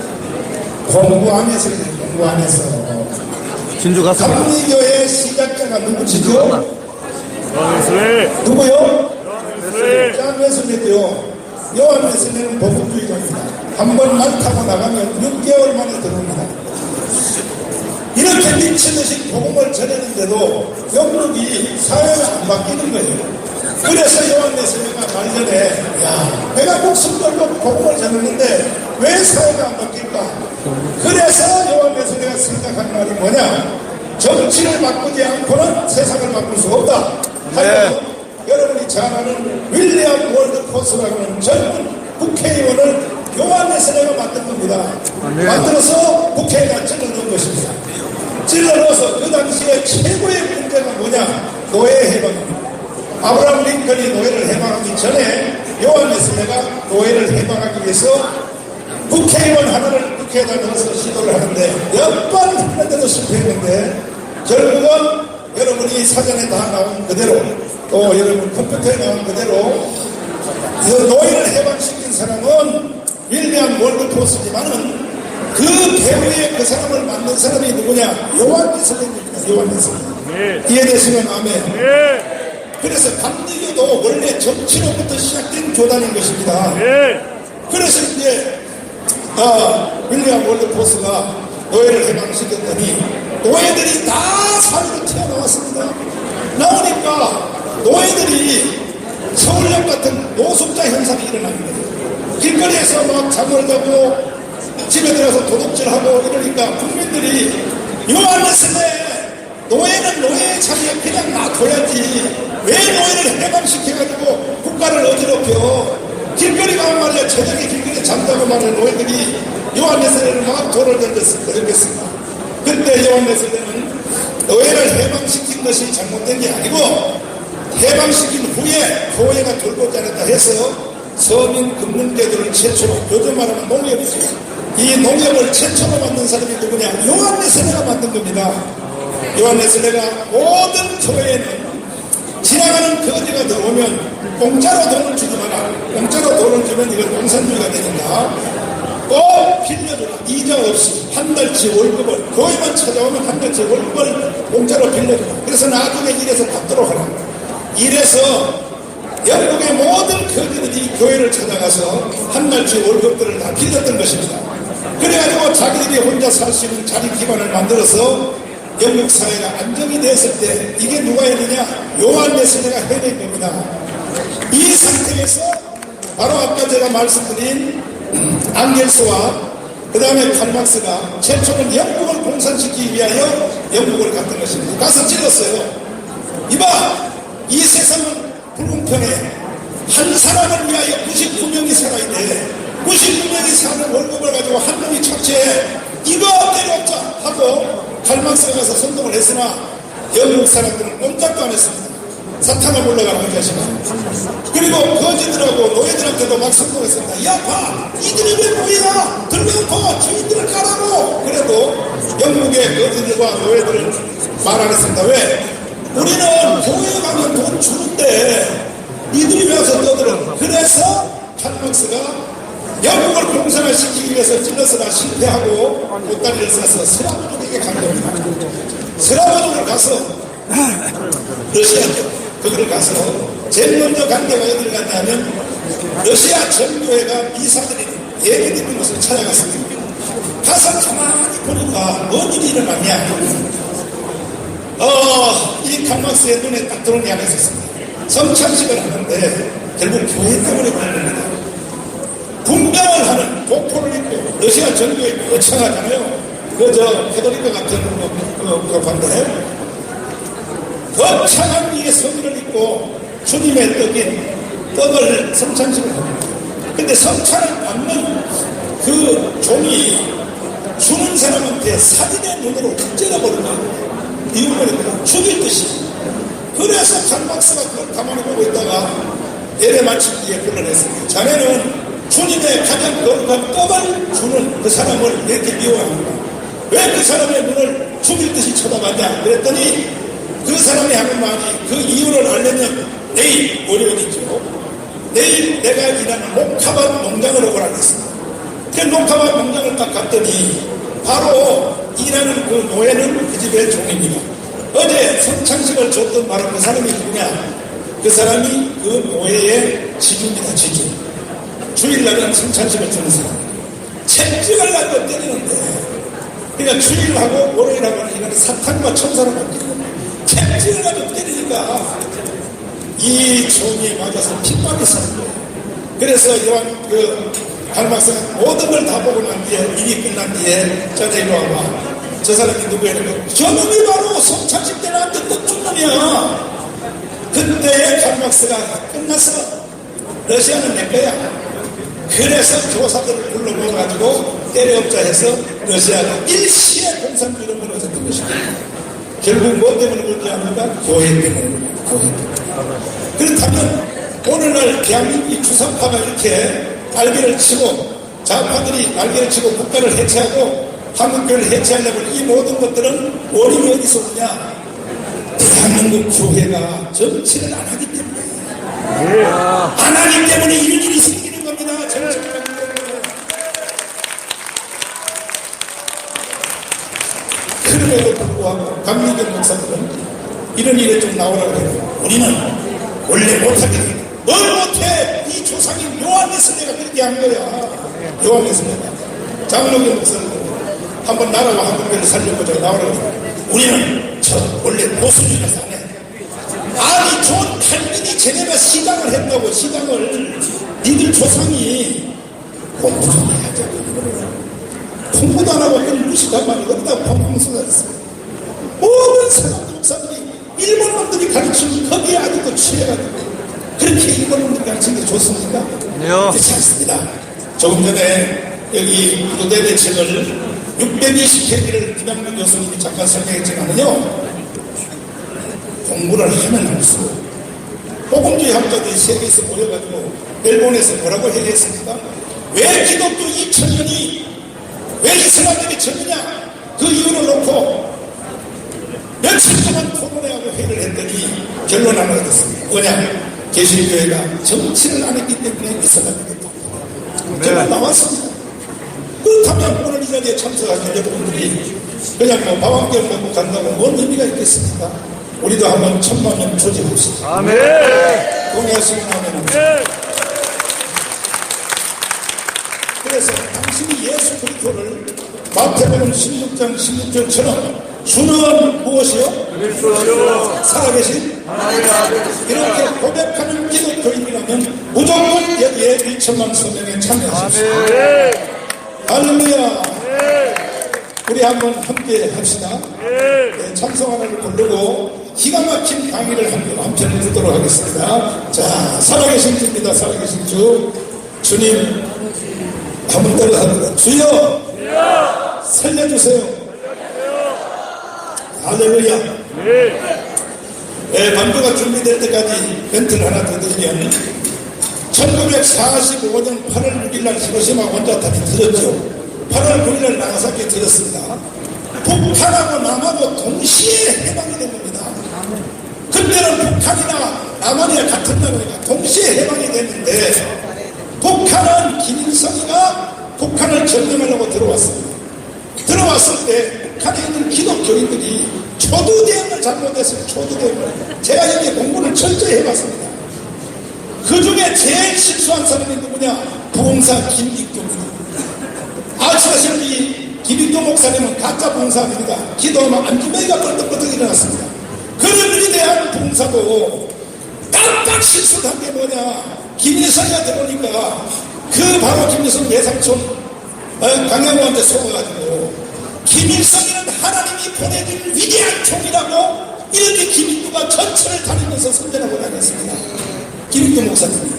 S1: 공부 안 해서 그래요. 공부 안 해서.
S2: 진주 가서.
S1: 감리교의 시작자가 누구시죠?
S2: 웨슬리.
S1: 누구요?
S2: 웨슬리.
S1: 짠 웨슬리요. 요한 웨슬리는 보국주의자입니다. 한 번 말 타고 나가면 6개월 만에 들어옵니다. 이렇게 미치듯이 복음을 전했는데도 영국이 사회가 안 바뀌는 거예요. 그래서 요한 웨슬리가 말년에 내가 목숨 걸고 복음을 전했는데 왜 사회가 안 바뀔까? 그래서 요한 웨슬리가 생각한 말이 뭐냐? 정치를 바꾸지 않고는 세상을 바꿀 수가 없다. 하여튼 여러분이 잘 아는 윌리엄 월드포스라고 하는 젊은 국회의원을 요한 웨슬리가 만든 겁니다. 만들어서 국회에다 찔러넣은 것입니다. 찔러넣어서 그 당시에 최고의 문제가 뭐냐? 노예 해방입니다. 아브라함 링컨이 노예를 해방하기 전에 요한 웨슬리가 노예를 해방하기 위해서 국회의원 하나를 국회에다 넣어서 시도를 하는데 몇 번 했는데도 실패했는데 결국은 여러분이 사전에 다 나온 그대로 또 여러분 컴퓨터에 나온 그대로 노예를 해방시킨 사람은 윌리엄 월드포스지만은 그 배후에 그 사람을 만든 사람이 누구냐? 요한 웨슬리입니다. 요한 웨슬리. 이해되시면 아멘. 그래서 감리교도 원래 정치로부터 시작된 교단인 것입니다. 그래서 이제 윌리엄 월드포스가 노예를 해방시켰더니 노예들이 다 사회로 튀어나왔습니다. 나오니까 노예들이 서울역 같은 노숙자 현상이 일어납니다. 길거리에서 막 잠을 자고 집에 들어가서 도둑질하고 이러니까 국민들이 요한 웨슬리 노예는 노예의 자리에 그냥 놔둬야지 왜 노예를 해방시켜가지고 국가를 어지럽혀. 길거리 가면 말이야 저녁에 길거리에 잠자고 말하는 노예들이 요한 웨슬리를 막 돌을 던졌습니다. 근데 요한 웨슬리는 노예를 해방시킨 것이 잘못된 게 아니고 해방시킨 후에 교회가 돌보지 않았다 해서 서민 금융계들을 최초로 요즘 말하면 농협이죠. 이 농협을 최초로 만든 사람이 누구냐? 요한 웨슬리가 만든 겁니다. 요한 웨슬리가 모든 교회에는 지나가는 거지가 들어오면 공짜로 돈을 주지 마라. 공짜로 돈을 주면 이건 공산주의가 되니까 꼭 빌려주라. 이자 없이 한 달치 월급을 교회만 찾아오면 한 달치 월급을 공짜로 빌려주라. 그래서 나중에 일해서 갚도록 하라. 이래서 영국의 모든 거지들이 교회를 찾아가서 한 달치 월급들을 다 빌렸던 것입니다. 그래가지고 자기들이 혼자 살 수 있는 자리 기반을 만들어서 영국 사회가 안정이 됐을 때 이게 누가 했느냐? 요한 웨슬리가 해낸 겁니다. 이 상태에서 바로 아까 제가 말씀드린 앙겔스와 그 다음에 칼막스가 최초는 영국을 공산시키기 위하여 영국을 갔던 것입니다. 가서 찔렀어요. 이봐! 이 세상은 불공평해. 한 사람을 위하여 99명이 살아야 돼. 99명이 사는 월급을 가지고 한 명이 착취해. 이거 때려잡자 하고 칼막스가 가서 선동을 했으나 영국 사람들은 꼼짝도 안 했습니다. 사탄을 물러가는 것이다. 그리고 거지들하고 노예들한테도 막 선동했습니다. 야, 봐! 이들이 왜 노예야? 들려놓고 주인들을 까라고! 그래도 영국의 거지들과 노예들은 말 안 했습니다. 왜? 우리는 교회 가면 돈 주는데 이들이 와서 떠들어. 그래서 칼막스가 영국을 공산화시키기 위해서 찔러서나 실패하고 보따리를 싸서 스라브족에게 간 겁니다. 스라브족을 가서 러시아죠. 거기를 가서 제일 먼저 간 데가 어디를 갔냐면 러시아 전교회가 미사들이 예배드리는 곳을 찾아갔습니다. 가서 가만히 보니까 뭔 일이 일어났냐. 이 칼막스의 눈에 딱 들어온 게 하나 있었습니다. 성찬식을 하는데 결국 교회 때문에 그런 겁니다. 분명을 하는 복포를 입고 러시아 전교회 거창하잖아요. 그저 캐톨릭 같은 그 반대에 거창한 위에 성의를 입고 주님의 떡을 성찬식을 합니다. 근데 성찬을 받는 그 종이 주는 사람한테 사진의 눈으로 훅 찔러버린 거예요. 이웃버리고 죽일 듯이. 그래서 칼막스가 그걸 가만히 보고 있다가 예배 마친 뒤에 불러냈습니다. 자네는 주님의 가장 거룩한 떡을 주는 그 사람을 이렇게 미워합니다. 왜 그 사람의 눈을 죽일 듯이 쳐다봤냐 그랬더니 그 사람이 하는 말이 그 이유를 알려면 내일 월요일이죠. 내일 내가 일하는 목화밭 농장으로 오라 그랬습니다. 그 목화밭 농장을 딱 갔더니 바로 일하는 그 노예는 그 집의 종입니다. 어제 성찬식을 줬던 바로 그 사람이 누구냐? 그 사람이 그 노예의 지주입니다. 지주. 주일날은 성찬식을 주는 사람. 채찍을 가지고 때리는데 그러니까 주일하고 월요일하고는 이거는 사탄과 천사를 바뀌고 채찍을 가지고 때리니까 이 종이 맞아서 핏방이 서는 거예요. 그래서 요한 칼막스가 모든 걸 다 보고 난 뒤에 일이 끝난 뒤에 자네 이리 와봐. 저 사람이 누구야? 저놈이 바로 성찬식 때 나한테 떡준 놈이야. 그때 칼막스가 끝났어. 러시아는 내 거야. 그래서 교사들을 불러 모아가지고 때려업자 해서 러시아가 일시에 공산주의를 무너졌던 것입니다. 결국 뭐 때문에 그렇게 합니까? 교회 때문에. 교회 때문에. 그렇다면 오늘날 대한민국이 주사파가 이렇게 날개를 치고 좌파들이 날개를 치고 국가를 해체하고 한국교회를 해체하려고 이 모든 것들은 원인이 어디서 오냐? 대한민국 교회가 정치를 안 하기 때문에 안 하기 때문에 일들이 생기는 겁니다. 정치를 하기 때문에. 그럼에도 불구하고 감리교 목사들은 이런 일에 좀 나오라고 해요. 우리는 원래 못하게 뭘 못해? 이 조상인 요한예수네가 그렇게 한 거야. 요한예수네가. 장로교 목사는 한번 나라와 한국교회를 살려보자 나오라고. 우리는 저 원래 보수주의라서 안 해. 아니 존 칼빈이 쟤네가 시장을 했다고. 시장을 니들 조상이 공부 좀 해야죠. 공부도 안 하고 그걸 무식한 말이 어디다 펑펑 쏟아졌어. 모든 사람들 목사들이 일본 놈들이 가르치는 거기에 아직도 취해가지고 그렇게 일본 놈들이 가르치는 게 좋습니까? 그렇지 않습니다. 조금 전에 여기 부도대 대책을 620회기를 김양민 교수님이 잠깐 설명했지만요, 공부를 하면 할수록 복음주의 학자들이 세계에서 모여가지고 일본에서 뭐라고 얘기했습니까? 왜 기독교 2000년이 왜 이슬람에게 졌느냐? 그 이유를 놓고 며칠 동안 토론회하고 회의를 했더니 결론 하나 얻었습니다. 뭐냐? 개신교회가 정치를 안 했기 때문에 이슬람에게 결론 나왔습니다. 그렇다면 오늘 이 자리에 참석하신 여러분들이 그냥 뭐 밥한끼 먹고 간다고 뭔 의미가 있겠습니까? 우리도 한번 1000만원 조직합시다.
S2: 아멘.
S1: 동의하시면 하면
S2: 네.
S1: 그래서 당신이 예수 그리스도를 마태복음 16장 16절처럼 주는 무엇이요? 살아계신 이렇게 고백하는 기독교인이라면 무조건 여기에 1천만 서명에 참여하십시오. 할렐루야. 우리 한번 함께 합시다. 네, 찬송하나를 부르고 기가 막힌 강의를 한 편을 듣도록 하겠습니다. 자, 살아계신 주입니다. 살아계신 주. 주님 한번 따라합니다. 주여 살려주세요. 할렐루야. 네, 반도가 준비될 때까지 멘트를 하나 더 드리면 1945년 8월 6일날 히로시마 원자탄이 터졌죠. 8월 9일날 나가사키에 터졌습니다. 북한하고 남하고 동시에 해방이 된 겁니다. 그때는 북한이나 남한이나 같은 나라가 동시에 해방이 됐는데 북한은 김일성이가 북한을 점령하려고 들어왔습니다. 들어왔을 때 북한에 있는 기독교인들이 초두대응을 잘못했어요. 초두대응을. 제가 여기 공부를 철저히 해봤습니다. 그 중에 제일 실수한 사람이 누구냐? 부흥사 김익도입니다. 아시다시피 김익도 목사님은 가짜 부흥사 아닙니다. 기도하면 안주매가 벌떡벌떡 일어났습니다. 그런 일에 대한 부흥사도 깜빡 실수한 게 뭐냐? 김일성이가 들어오니까 그 바로 김일성 예상촌 강양호한테 속아가지고 김일성이는 하나님이 보내준 위대한 총이라고 이렇게 김익도가 전체를 다니면서 선전하고 다녔습니다. 김익도 목사님이.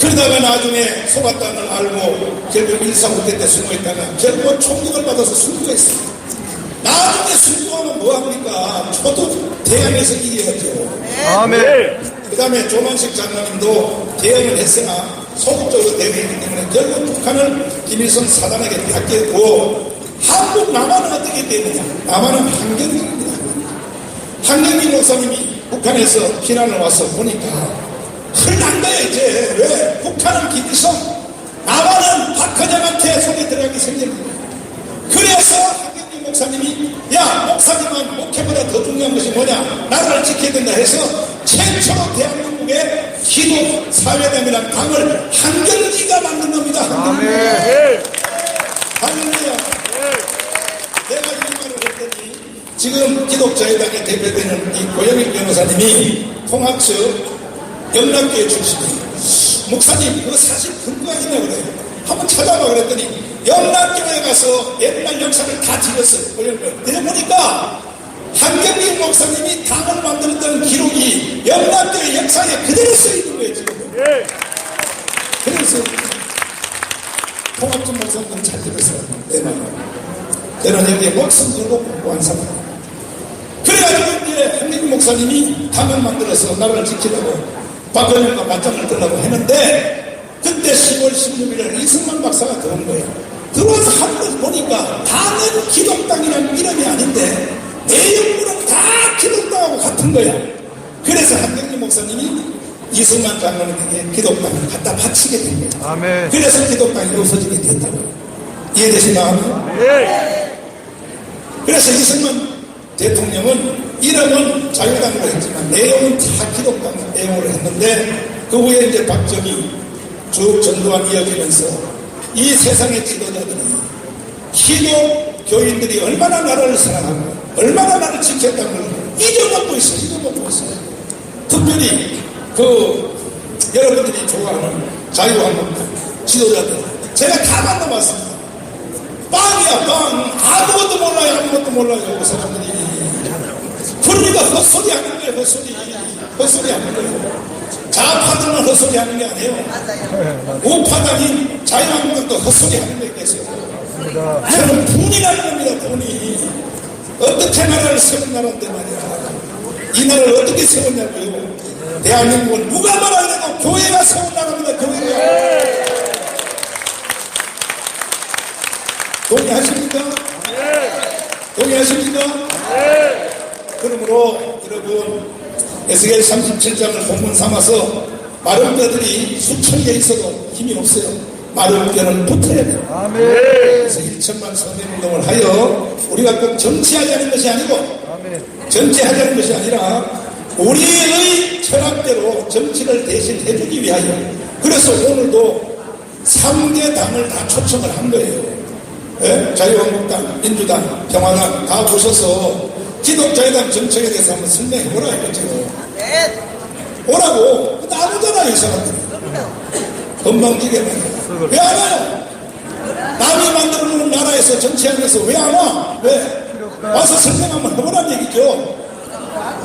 S1: 그러다가 나중에 속았다는 걸 알고 결국 일사후퇴 때 순교했다가 결국 총격을 받아서 순교했습니다. 나중에 순교하면 뭐합니까? 초도 대항에서 이겨야죠.
S2: 아멘.
S1: 그 다음에 조만식 장로님도 대응을 했으나 소극적으로 대응했기 때문에 결국 북한을 김일성 사단에게 맡겼고 한국 남한은 어떻게 되느냐? 남한은 한경민입니다. 한경민 목사님이 북한에서 피난을 와서 보니까 큰일 난 거야 이제. 왜? 북한은 김일성, 남한은 박헌영한테 손에 들어가게 생기는 거야. 그래서 한경민 목사님이 야 목사님은 목회보다 더 중요한 것이 뭐냐? 나라를 지켜야 된다 해서 최초로 대한민국의 기독 사회당이라는 당을 한경리가 만든 겁니다.
S2: 아멘.
S1: 할렐루야. 내가 이 말을 했더니 지금 기독자유당에 대표되는 이 고영일 변호사님이 통합처 영락교회 출신이에요. 목사님 그거 사실 근거가 있냐 그래요. 한번 찾아봐 그랬더니 영락교회 가서 옛날 역사를 다 뒤졌어요. 그래 보니까 한경민 목사님이 당을 만들었던 기록이 영락교회 역사에 그대로 쓰여있는 거예요 지금. 그래서 통합적 목사님은 잘 들었어요. 내 말을. 저는 여기에 목숨 걸고 공부한 사람. 그래가지고 이제 한경민 목사님이 당을 만들어서 나라를 지키려고 박헌영과 맞짱을 뜨려고 했는데 그때 10월 16일에 이승만 박사가 들어온 거예요. 들어와서 한번 보니까 당은 기독당이라는 이름이 아닌데 내용물은 다 기독당하고 같은 거야. 그래서 한경민 목사님이 이승만 장로님에게 기독당을 갖다 바치게 된 거예요.
S2: 아멘.
S1: 그래서 기독당이 없어지게 됐다고요. 이해되시나요?
S2: 예.
S1: 그래서 이승만 대통령은 이름은 자유당으로 했지만 내용은 다 기독당 내용으로 했는데 그 후에 이제 박정희 쭉 전두환 이어지면서 이 세상의 지도자들이 기독교인들이 얼마나 나라를 사랑하고 얼마나 나를 지켰다는 걸 잊어먹고 있어요. 잊어먹고 있어요. 특별히 여러분들이 좋아하는 자유한국당 지도자들 제가 다 만나봤습니다. 빵이야 빵. 아무것도 몰라요. 아무것도 몰라요. 그 사람들이. 그러니까 헛소리 하는 거예요. 헛소리 하는 거예요. 좌파들은 헛소리 하는 게 아니에요. 우파당인 자유한국당도 헛소리 하는 게 있겠어요. 저는 분이 나는 겁니다. 분이. 어떻게 나라를 세운 나라인데 말이야. 이 나라를 어떻게 세웠냐고요. 대한민국은 누가 말하려고 교회가 세운 나라입니다. 교회가. 동의하십니까? 동의하십니까? 그러므로 여러분 에스겔 37장을 본문 삼아서 마른 뼈들이 수천 개 있어도 힘이 없어요. 마른 뼈는 붙어야 돼요. 그래서 1천만 서명운동을 하여 우리가 꼭 정치하자는 것이 아니고 정치하자는 것이 아니라 우리의 철학대로 정치를 대신 해주기 위하여 그래서 오늘도 3개 당을 다 초청을 한 거예요. 네? 자유한국당, 민주당, 평화당 다 보셔서 기독자유당 정책에 대해서 한번 설명해보라 이거죠. 오라고 나오잖아요 이 사람들이. 건방지게 말이야. 왜 안 와요? 남이 만들어놓은 나라에서 정치하면서 왜 안 와? 왜? 와서 설명 한번 해보라는 얘기죠.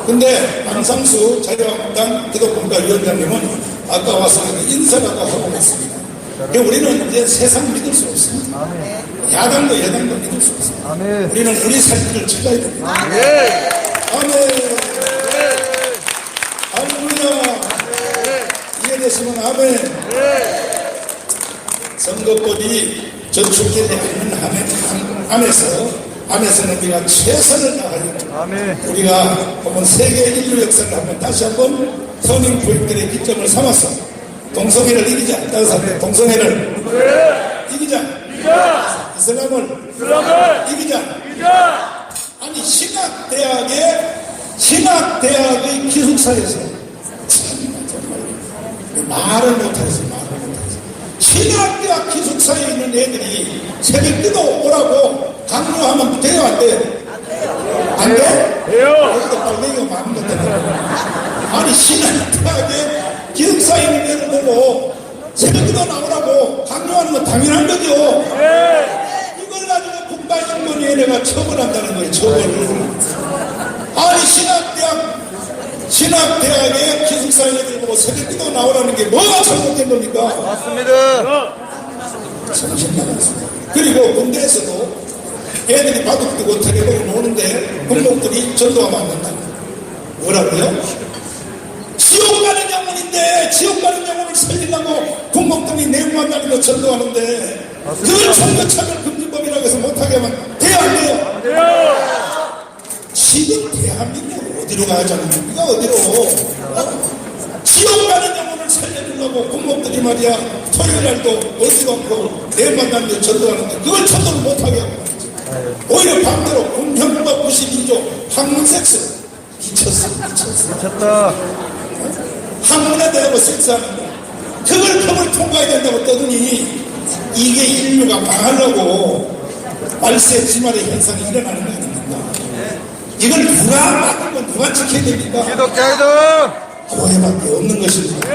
S1: 근데 안상수 자유한국당 기독공가위원장님은 아까 와서 인사라고 하고 있습니다. 우리는 이제 세상 믿을 수 없습니다. 야당도 여당도 믿을 수 없습니다. 우리는 우리 살 길을 찾아야 됩니다. 아멘. 할렐루야. 이해되시면 아멘. 선거법이 저축되지 않는 안에서는 우리가 최선을 다하여
S2: 아멘.
S1: 우리가 한번 세계 인류 역사를 한번 다시 한번 터닝 포인트의 기점을 삼아서 동성애를 이기자. 따라서 동성애를 이기자. 이슬람을 이기자. 아니 신학대학의 기숙사에서 말을 못해서 신학대학 기숙사에 있는 애들이 새벽기도 오라고 강요하면 돼요 안 돼요? 안 돼?
S2: 돼요.
S1: 여기도 빨래가 마음 못하네. 아니 신학대학에 기숙사에 있는 애들 보고 새벽기도 나오라고 강요하는 건 당연한 거죠. 이걸 가지고 국가인권위원회가 처벌한다는 거예요. 처벌을. 아니 신학대학에 기숙사에 애들 보고 새벽기도 나오라는 게 뭐가 잘못된 겁니까?
S2: 맞습니다.
S1: 정신 나갔습니다. 그리고 군대에서도 애들이 바둑 두고 텔레비를 노는데 군복들이 전도하면 안 된다. 뭐라고요? 지옥 가는 영혼인데 지옥 가는 영혼을 살리려고 군복들이 내용만 거 전도하는데 그걸 청교차별 금지법이라고 해서 못하게 하면 돼요 안 돼요? 지금 대한민국 어디로 가자는 겁니까? 어디로? 지옥 가는 영혼을 살려주려고 군복들이 말이야 토요일날도 어디도 않고 내일 만나는데 전도하는데 그걸 전도를 못하게 하고 말이지. 오히려 반대로 군형법 92조 학문섹스 미쳤다. 학문에 대하고 섹스하는 거 그걸 법을 통과해야 된다고 떠드니 이게 인류가 망하려고 말세 지말의 현상이 일어나는 거 아닙니까? 이걸 누가 막으면 누가 지켜야 됩니까?
S2: 기독교회도
S1: 교회밖에 없는 것입니다.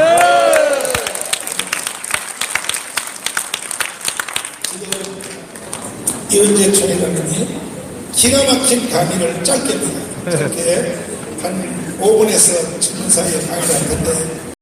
S1: 지금 이은재 총회장님이 기가 막힌 강의를 짧게 한 5분에서 7분 사이에 강의를 할 텐데